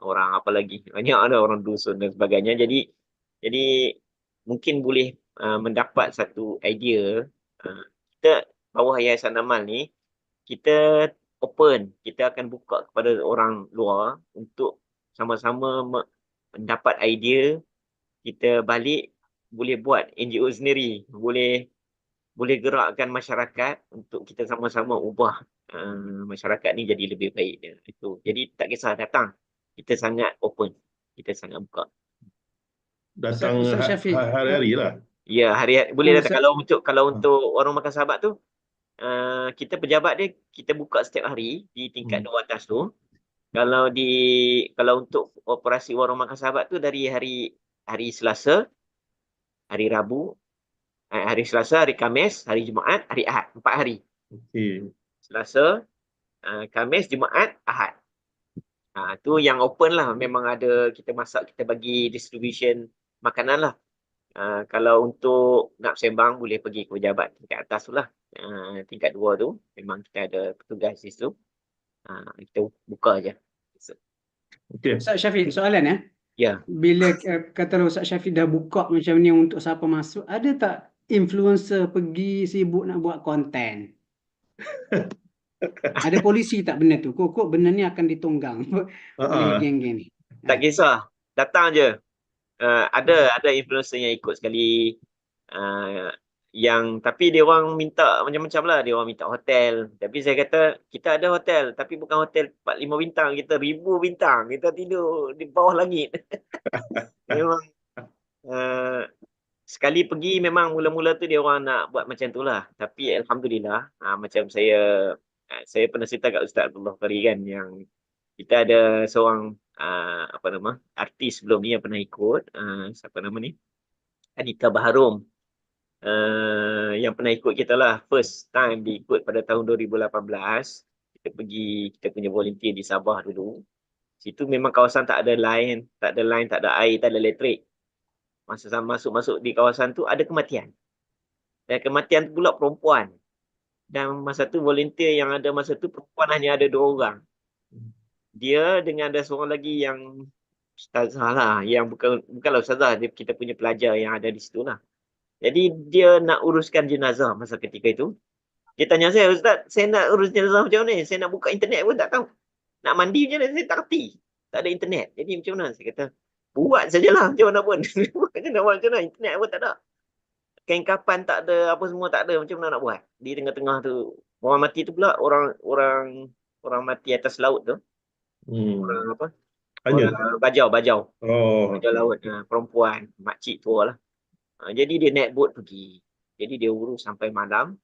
orang apa lagi, banyak ada orang dusun dan sebagainya. Jadi mungkin boleh mendapat satu idea. Kita bawah Yayasan Amal ni, kita open, kita akan buka kepada orang luar untuk sama-sama mendapat idea. Kita balik boleh buat NGO sendiri, boleh gerakkan masyarakat untuk kita sama-sama ubah masyarakat ni jadi lebih baik. Itu. Jadi tak kisah datang, kita sangat open, kita sangat buka. Datang hari-hari lah. Ya, hari-hari boleh datang. Kalau untuk warung makan sahabat tu, kita pejabat dia kita buka setiap hari di tingkat 2 atas tu. Kalau untuk operasi warung makan sahabat tu dari hari Selasa, hari Rabu, hari Selasa, hari Khamis, hari Jumaat, hari Ahad, 4 hari. Selasa, Khamis, Jumaat, Ahad. Tu yang open lah. Memang ada kita masak, kita bagi distribution makanan lah. Kalau untuk nak sembang boleh pergi ke pejabat tingkat atas tu lah. Tingkat 2 tu memang kita ada petugas di situ. Kita buka je. Okay. Ustaz Syafiq, soalan ya. Ya. Bila kata Ustaz Syafiq dah buka macam ni untuk siapa masuk, ada tak influencer pergi sibuk nak buat konten? Ada polisi tak benda tu? Kok benda ni akan ditunggang oleh geng-geng ni? Tak kisah, datang je. Ada influencer yang ikut sekali. Tapi dia orang minta macam-macam lah. Dia orang minta hotel. Tapi saya kata, kita ada hotel. Tapi bukan hotel 4-5 bintang. Kita 1000 bintang. Kita tidur di bawah langit. Memang sekali pergi memang mula-mula tu dia orang nak buat macam tu lah. Tapi Alhamdulillah, macam saya pernah cerita kat Ustaz Abdullah Fari kan, yang kita ada seorang artis sebelum ni yang pernah ikut, siapa nama ni? Anita Baharum. Yang pernah ikut kita lah, first time dia ikut pada tahun 2018. Kita pergi, kita punya volunteer di Sabah dulu. Situ memang kawasan tak ada line, tak ada air, tak ada elektrik. Masa masuk di kawasan tu ada kematian. Dan kematian tu pula perempuan. Dan masa tu volunteer yang ada masa tu perempuan hanya ada 2 orang. Dia dengan ada seorang lagi yang ustazah lah, yang bukanlah ustazah, dia kita punya pelajar yang ada di situ lah. Jadi dia nak uruskan jenazah masa ketika itu. Dia tanya saya, Ustaz, saya nak urus jenazah macam mana? Saya nak buka internet pun tak tahu. Nak mandi macam mana? Saya tak kerti. Tak ada internet. Jadi macam mana? Saya kata, buat sajalah macam mana pun. Nak buat macam mana? Internet pun tak ada. Kain kapan tak ada, apa semua tak ada. Macam mana nak buat? Di tengah-tengah tu. Orang mati tu pula, orang mati atas laut tu. Orang apa? Bajau. Bajau laut. Perempuan, makcik tua lah. Jadi dia naik boat pergi. Jadi dia urus sampai malam.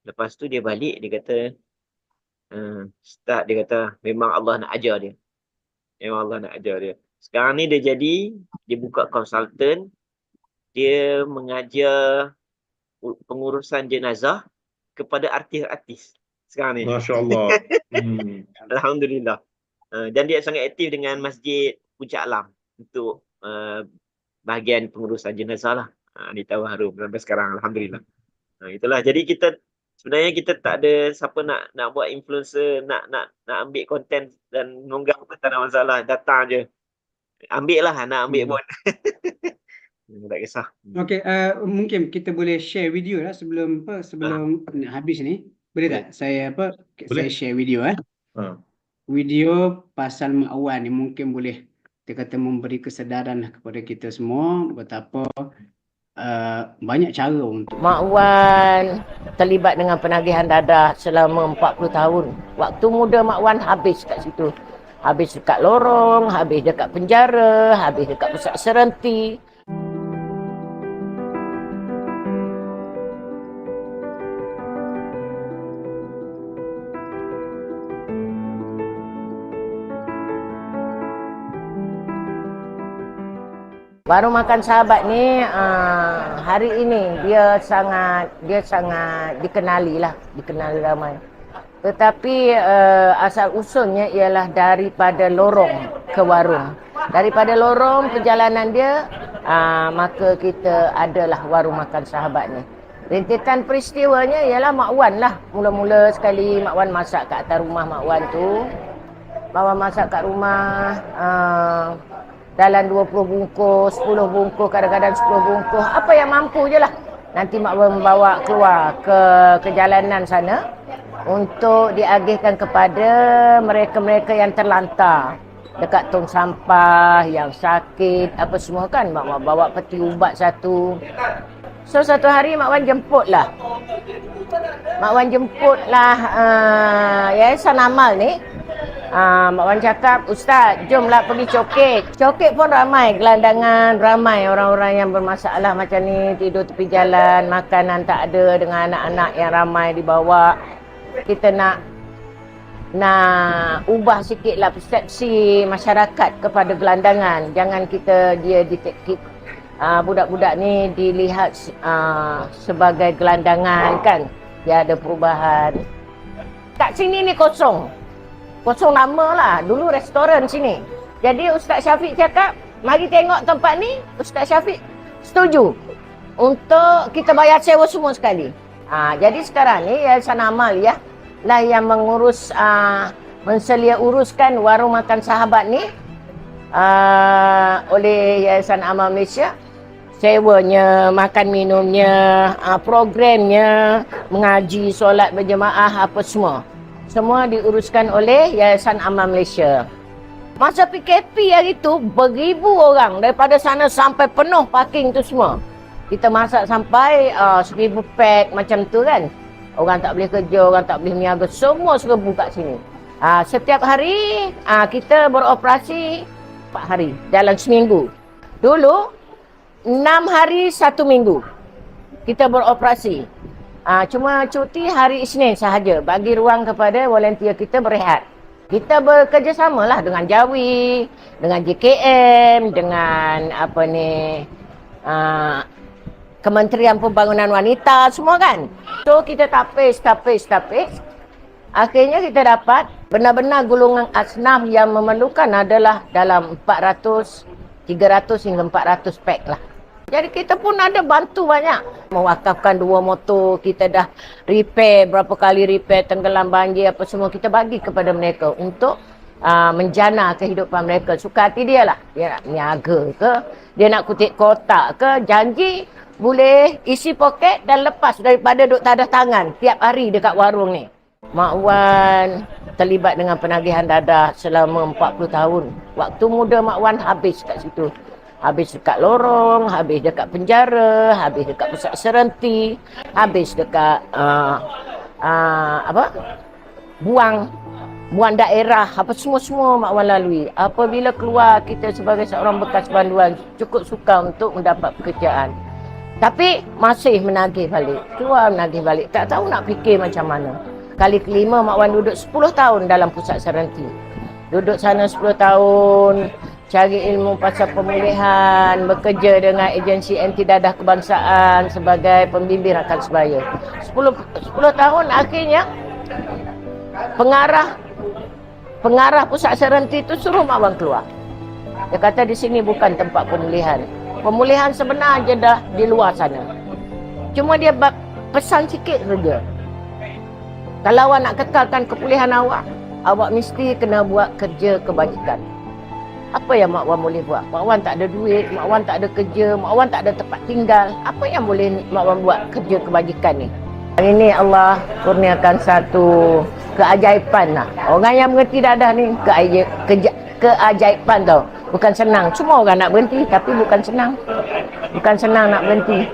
Lepas tu dia balik, dia kata, Ustaz, dia kata, memang Allah nak ajar dia. Memang Allah nak ajar dia. Sekarang ni dia buka konsultan, dia mengajar pengurusan jenazah kepada artis-artis sekarang ni. Masya Allah. Alhamdulillah. Dan dia sangat aktif dengan Masjid Puncak Alam untuk bahagian pengurusan jenazah lah. Anita Baharum sampai sekarang, Alhamdulillah. Itulah. Jadi sebenarnya kita tak ada siapa nak buat influencer, nak ambil konten dan nunggang pun tak ada masalah. Datang je. Ambil lah, nak ambil pun. Tak kisah. Okey, mungkin kita boleh share video lah sebelum habis ni. Boleh tak saya Boleh. saya share video Ha. Video pasal Mak Wan ni mungkin boleh dia kata memberi kesedaran kepada kita semua betapa banyak cara untuk Mak Wan terlibat dengan penagihan dadah selama 40 tahun. Waktu muda Mak Wan habis kat situ. Habis dekat lorong, habis dekat penjara, habis dekat pusat serenti. Warung Makan Sahabat ni hari ini dia sangat dikenali ramai. Tetapi asal usulnya ialah daripada lorong ke warung. Daripada lorong perjalanan dia maka kita adalah Warung Makan Sahabat ni. Rentetan peristiwanya ialah Mak Wan lah. Mula-mula sekali Mak Wan masak kat atas rumah Mak Wan tu. Mak Wan masak kat rumah dalam 20 bungkus, 10 bungkus, kadang-kadang 10 bungkus. Apa yang mampu je lah. Nanti Mak Wan membawa keluar ke jalanan sana untuk diagihkan kepada mereka-mereka yang terlantar. Dekat tong sampah, yang sakit, apa semua kan. Mak Wan bawa peti ubat satu. So satu hari Mak Wan jemputlah. Mak Wan jemputlah Yayasan Amal ni. Mak Wan cakap, Ustaz, jomlah pergi coket. Coket pun ramai, gelandangan, ramai orang-orang yang bermasalah macam ni, tidur tepi jalan, makanan tak ada dengan anak-anak yang ramai dibawa. Kita nak ubah sikitlah persepsi masyarakat kepada gelandangan. Jangan budak-budak ni dilihat sebagai gelandangan kan. Dia ada perubahan. Kat sini ni kosong nama lah. Dulu restoran sini. Jadi Ustaz Syafiq cakap, mari tengok tempat ni. Ustaz Syafiq setuju untuk kita bayar sewa semua sekali. Jadi sekarang ni Yayasan Amal lah yang mengurus, menselia uruskan Warung Makan Sahabat ni oleh Yayasan Amal Malaysia. Sewanya, makan minumnya, programnya, mengaji, solat berjemaah, apa semua. Semua diuruskan oleh Yayasan Amal Malaysia. Masa PKP hari tu, beribu orang daripada sana sampai penuh parking tu semua. Kita masak sampai 1000 pack macam tu kan. Orang tak boleh kerja, orang tak boleh meniaga, semua serbu kat sini. Setiap hari kita beroperasi 4 hari dalam seminggu. Dulu 6 hari 1 minggu kita beroperasi. Cuma cuti hari Isnin sahaja, bagi ruang kepada volunteer kita berehat. Kita bekerjasama lah dengan Jawi, dengan JKM, dengan Kementerian Pembangunan Wanita, semua kan. So kita tapis. Akhirnya kita dapat benar-benar golongan asnaf yang memerlukan adalah dalam 300 hingga 400 pack lah. Jadi kita pun ada bantu banyak. Mewakafkan 2 motor, kita dah repair, berapa kali repair, tenggelam banjir, apa semua. Kita bagi kepada mereka untuk menjana kehidupan mereka. Suka hati dia lah. Dia nak niaga ke, dia nak kutip kotak ke, janji boleh isi poket dan lepas daripada duk tadah tangan tiap hari dekat warung ni. Mak Wan terlibat dengan penagihan dadah selama 40 tahun. Waktu muda Mak Wan habis kat situ. Habis dekat lorong, habis dekat penjara, habis dekat pusat serenti, habis dekat buang daerah, apa semua Mak Wan lalui. Apabila keluar, kita sebagai seorang bekas banduan cukup suka untuk mendapat pekerjaan. Tapi masih menagih balik, keluar menagih balik. Tak tahu nak fikir macam mana. Kali kelima Mak Wan duduk 10 tahun dalam pusat serenti. Duduk sana 10 tahun, cari ilmu pasal pemulihan, bekerja dengan agensi anti dadah kebangsaan sebagai pembimbing rakan sebaya. 10 tahun akhirnya pengarah pusat serenti itu suruh Mak Wan keluar. Dia kata di sini bukan tempat pemulihan. Pemulihan sebenarnya dah di luar sana. Cuma dia pesan sikit saja. Kalau awak nak kekalkan kepulihan awak mesti kena buat kerja kebajikan. Apa yang Mak Wan boleh buat? Mak Wan tak ada duit, Mak Wan tak ada kerja, Mak Wan tak ada tempat tinggal. Apa yang boleh Mak Wan buat kerja kebajikan ni? Hari ini Allah kurniakan satu keajaiban lah. Orang yang mengerti dadah ni keajaiban tau. Bukan senang. Semua orang nak berhenti tapi bukan senang. Bukan senang nak berhenti.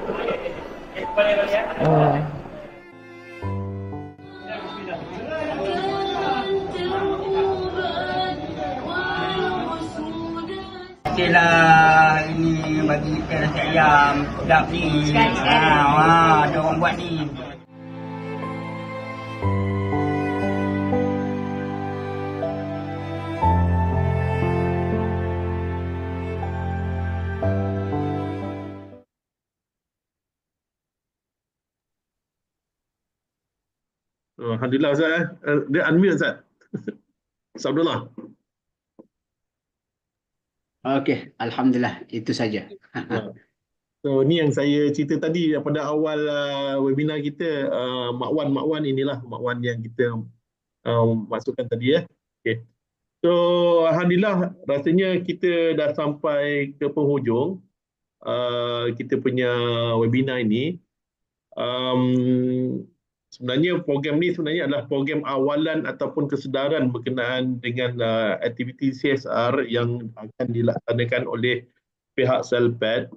Okeylah, ini bagi kita nasi ayam sedap ni. Ada orang buat ni. Alhamdulillah Ustaz. Dia unmute Ustaz. Ustaz Abdullah. Okey, alhamdulillah itu saja. So ni yang saya cerita tadi pada awal webinar kita, Mak Wan inilah Mak Wan yang kita masukkan tadi ya. Okay. So alhamdulillah rasanya kita dah sampai ke penghujung kita punya webinar ini. Sebenarnya program ni sebenarnya adalah program awalan ataupun kesedaran berkenaan dengan aktiviti CSR yang akan dilaksanakan oleh pihak Selpad.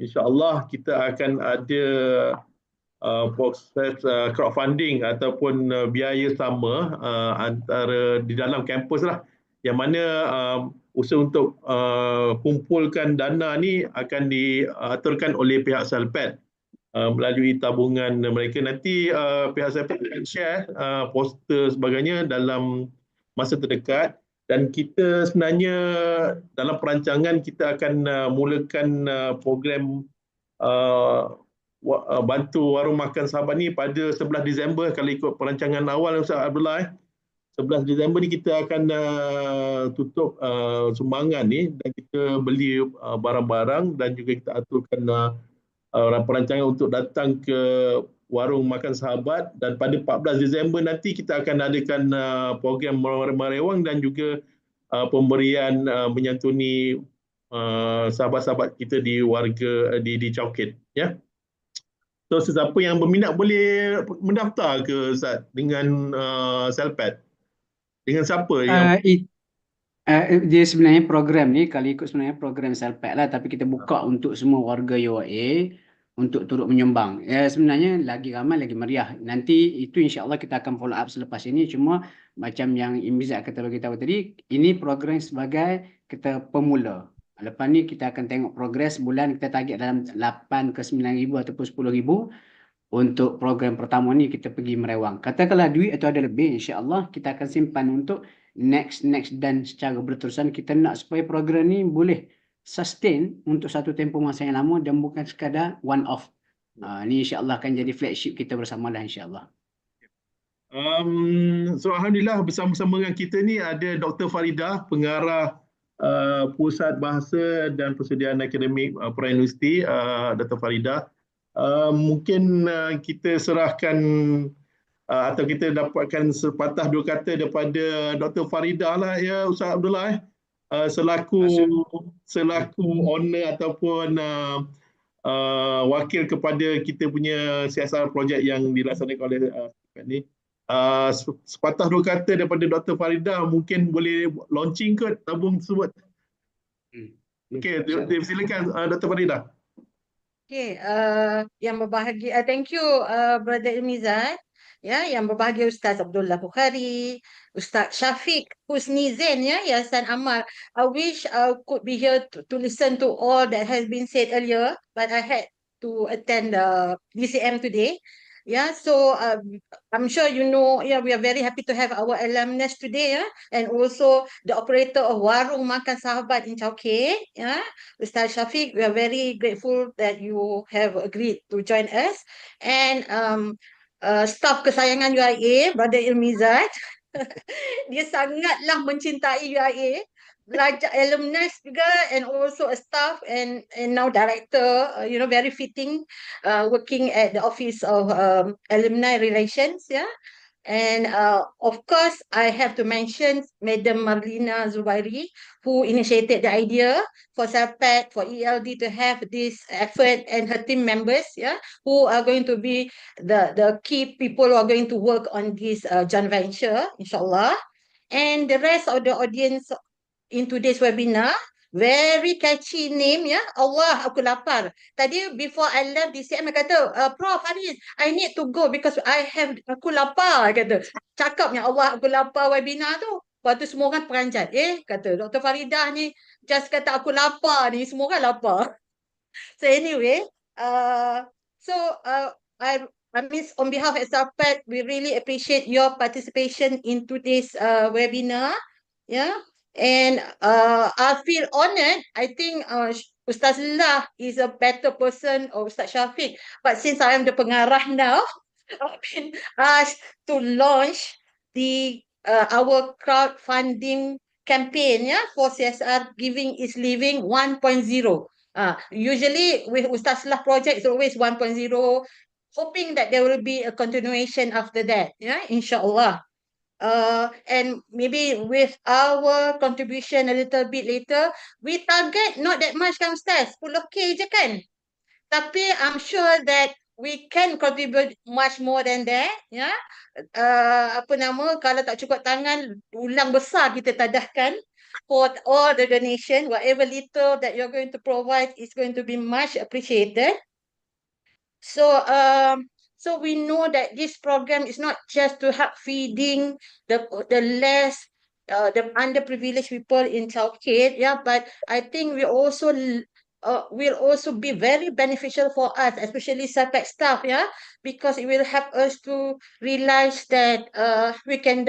InsyaAllah kita akan ada proses crowdfunding ataupun biaya sama antara di dalam kampus lah, yang mana usaha untuk kumpulkan dana ni akan diaturkan oleh pihak Selpad melalui tabungan mereka. Nanti pihak Selpad akan share poster sebagainya dalam masa terdekat. Dan kita sebenarnya dalam perancangan kita akan mulakan program bantu warung makan sahabat ni pada 11 Disember kalau ikut perancangan awal Ustaz Abdullah. 11 Disember ni kita akan tutup sumbangan ni dan kita beli barang-barang dan juga kita aturkan perancangan untuk datang ke warung makan sahabat, dan pada 14 Disember nanti kita akan adakan program merewang dan juga pemberian menyantuni sahabat-sahabat kita di warga di Chowkit ya. So sesiapa yang berminat boleh mendaftar ke Ustaz dengan Selpad? Dengan siapa yang dia sebenarnya program ni kalau ikut sebenarnya program Selpad lah, tapi kita buka untuk semua warga UAE untuk turut menyumbang. Sebenarnya lagi ramai lagi meriah. Nanti itu insya-Allah kita akan follow up selepas ini. Cuma macam yang Imizat kata bagi tahu tadi, ini program sebagai kita pemula. Lepas ni kita akan tengok progres bulan, kita target dalam 8 ke 9 ribu ataupun 10 ribu. Untuk program pertama ni kita pergi merewang. Katakanlah duit itu ada lebih, insya-Allah kita akan simpan untuk next dan secara berterusan. Kita nak supaya program ni boleh sustain untuk satu tempoh masa yang lama dan bukan sekadar one off. Ni insya-Allah akan jadi flagship kita bersama lah insya-Allah. So alhamdulillah bersama-sama dengan kita ni ada Dr. Faridah, pengarah Pusat Bahasa dan Persediaan Akademik Pra-Universiti, Dr. Faridah. Mungkin kita serahkan atau kita dapatkan sepatah dua kata daripada Dr. Faridah lah ya Ustaz Abdullah selaku owner ataupun wakil kepada kita punya CSR projek yang dilaksanakan oleh ni. Sepatah dua kata daripada Dr. Faridah mungkin boleh launching ke tabung tersebut. Okey, silakan Dr. Faridah. Okay, yang berbahagia, thank you Brother Imizat. Ya, yang berbahagia Ustaz Abdullah Bukhari, Ustaz Syafiq Husni Zain, ya, Yayasan Amal. I wish I could be here to listen to all that has been said earlier, but I had to attend the DCM today. Yeah, so I'm sure you know, yeah, we are very happy to have our alumnus today, yeah, and also the operator of Warung Makan Sahabat in Chowkit, yeah, Ustaz Syafiq. We are very grateful that you have agreed to join us, and staff kesayangan UIA, Brother Ilmizat. Dia sangatlah mencintai UIA, belajar alumnus juga, and also a staff and now director, very fitting, working at the office of alumni relations, yeah. And of course, I have to mention Madam Marlina Zubairi, who initiated the idea for SAPAT, for ELD to have this effort, and her team members, yeah, who are going to be the key people who are going to work on this joint venture, inshallah. And the rest of the audience in today's webinar, very catchy name, ya. Allah, aku lapar. Tadi before I left DCM, I kata, Prof Haris, I need to go because aku lapar, kata. Cakapnya Allah, aku lapar webinar tu. Lepas tu semua orang peranjat. Kata Dr. Faridah ni, just kata aku lapar ni, semua orang lapar. So anyway, I mean, on behalf of SAPAT, we really appreciate your participation in today's webinar. Yeah. And I feel honored. I think Ustaz Lah is a better person, or Ustaz Syafiq. But since I am the pengarah now, I've been asked to launch our crowdfunding campaign, yeah, for CSR Giving is Living 1.0. Usually with Ustaz Lah project, it's always 1.0, hoping that there will be a continuation after that, yeah, inshallah. And maybe with our contribution a little bit later, we target not that much kan Ustaz, 10K je kan. Tapi I'm sure that we can contribute much more than that, ya. Kalau tak cukup tangan, ulang besar kita tadahkan for all the donation. Whatever little that you're going to provide is going to be much appreciated. So we know that this program is not just to help feeding the the underprivileged people in Chowkit, yeah, but I think we also will also be very beneficial for us, especially SAPAT staff, yeah, because it will help us to realize that we can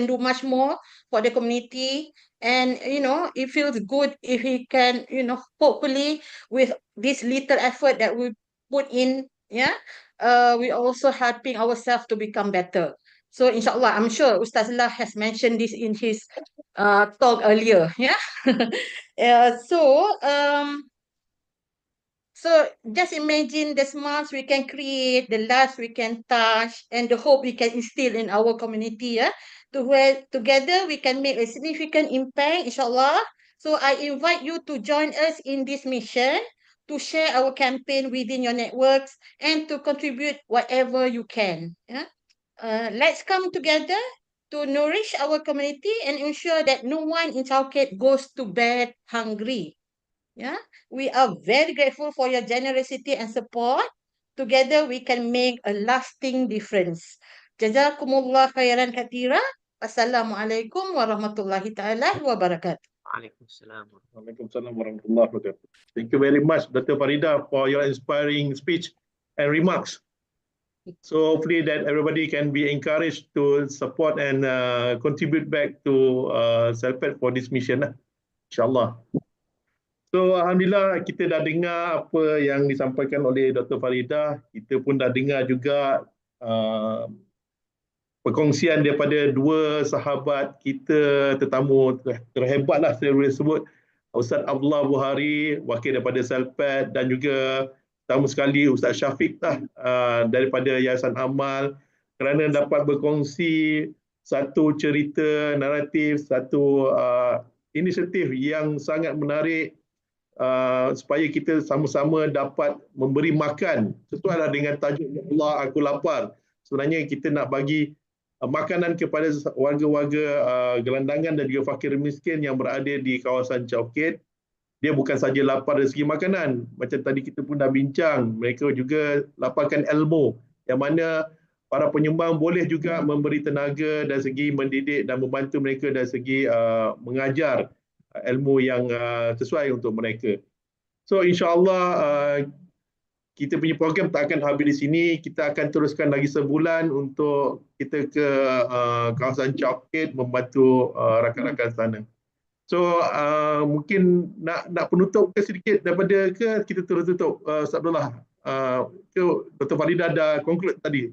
do much more for the community. And it feels good if we can, hopefully with this little effort that we put in, yeah, we also helping ourselves to become better. So inshallah, I'm sure Ustaz Lah has mentioned this in his talk earlier, yeah. So just imagine the smiles we can create, the lives we can touch, and the hope we can instill in our community, yeah. Together we can make a significant impact, inshallah. So I invite you to join us in this mission, to share our campaign within your networks, and to contribute whatever you can. Yeah? Let's come together to nourish our community and ensure that no one in Chowkit goes to bed hungry. Yeah? We are very grateful for your generosity and support. Together we can make a lasting difference. Jazakumullah khairan kathira. Assalamualaikum warahmatullahi ta'ala wabarakatuh. Waalaikumsalam. Waalaikumsalam warahmatullahi wabarakatuh. Thank you very much, Dr. Faridah, for your inspiring speech and remarks. So hopefully that everybody can be encouraged to support and contribute back to SAPAT for this mission, insyaAllah. So alhamdulillah kita dah dengar apa yang disampaikan oleh Dr. Faridah. Kita pun dah dengar juga perkongsian daripada dua sahabat kita, tetamu terhebat lah saya boleh sebut, Ustaz Abdullah Buhari, wakil daripada SAPAT, dan juga tamu sekali Ustaz Syafiq lah, daripada Yayasan Amal, kerana dapat berkongsi satu cerita naratif, satu inisiatif yang sangat menarik, supaya kita sama-sama dapat memberi makan sesuai dengan tajuk Allah aku lapar. Sebenarnya kita nak bagi makanan kepada warga-warga gelandangan dan juga fakir miskin yang berada di kawasan Chowkit. Dia bukan saja lapar dari segi makanan, macam tadi kita pun dah bincang, mereka juga laparkan ilmu, yang mana para penyumbang boleh juga memberi tenaga dari segi mendidik dan membantu mereka dari segi mengajar ilmu yang sesuai untuk mereka. So insyaAllah kita punya program tak akan habis di sini. Kita akan teruskan lagi sebulan untuk kita ke kawasan Chowkit membantu rakan-rakan sana. So mungkin nak penutup ke sedikit daripada kita terus tutup, Ustaz Abdullah. Dr. Faridah dah conclude tadi.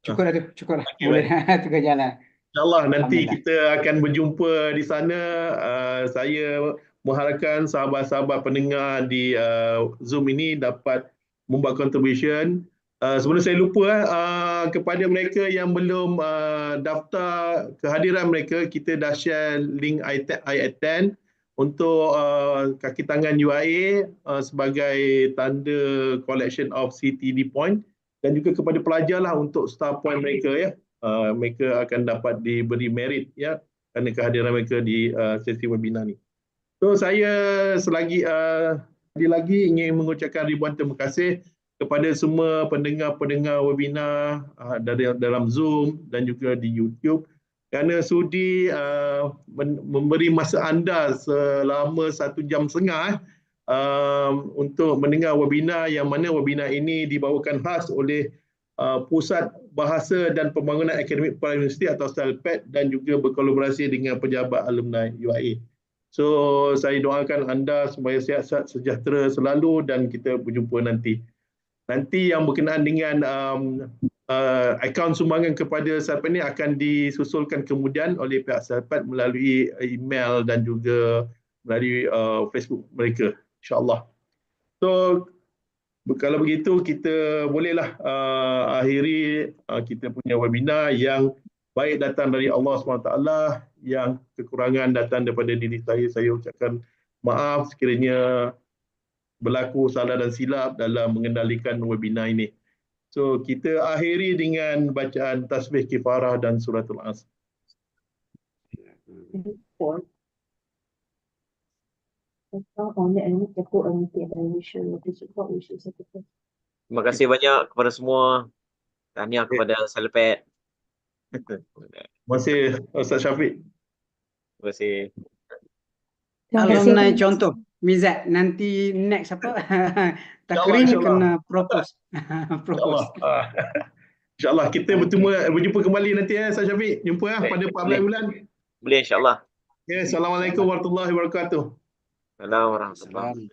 Cukup lah tu, cukup lah. Okay, Boleh tukar jalan. InsyaAllah nanti kita akan berjumpa di sana. Saya mengharapkan sahabat-sahabat pendengar di Zoom ini dapat membuat contribution. Sebelum saya lupa, kepada mereka yang belum daftar kehadiran mereka, kita dah share link iAttend untuk kaki tangan UIA sebagai tanda collection of CTD point, dan juga kepada pelajar lah untuk star point mereka ya. Mereka akan dapat diberi merit ya kerana kehadiran mereka di sesi webinar ni. So saya selagi lagi ingin mengucapkan ribuan terima kasih kepada semua pendengar-pendengar webinar dalam Zoom dan juga di YouTube kerana sudi memberi masa anda selama 1 jam setengah untuk mendengar webinar, yang mana webinar ini dibawakan khas oleh Pusat Bahasa dan Pembangunan Akademik Para Universiti atau SALPAD dan juga berkolaborasi dengan pejabat alumni UIA. So saya doakan anda supaya sihat-sihat sejahtera selalu dan kita berjumpa nanti. Nanti yang berkenaan dengan akaun sumbangan kepada SALPAD ini akan disusulkan kemudian oleh pihak SALPAD melalui email dan juga melalui Facebook mereka, insyaAllah. So kalau begitu kita bolehlah akhiri kita punya webinar yang baik datang dari Allah SWT, yang kekurangan datang daripada diri saya. Saya ucapkan maaf sekiranya berlaku salah dan silap dalam mengendalikan webinar ini. So kita akhiri dengan bacaan tasbih kifarah dan suratul Asr. Terima kasih banyak kepada semua. Tahniah kepada SALPAD. Terima kasih Ustaz Syafiq. Terima kasih. Alumni contoh Mizat, nanti next apa takrim kena propose. InsyaAllah. InsyaAllah kita berjumpa kembali nanti Ustaz Syafiq. Jumpa pada 14 bulan. Boleh insyaAllah. Okay, Assalamualaikum warahmatullahi wabarakatuh. Assalamualaikum warahmatullahi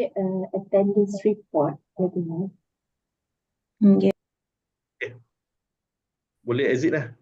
wabarakatuh. Attendance report webinar. Boleh exit lah.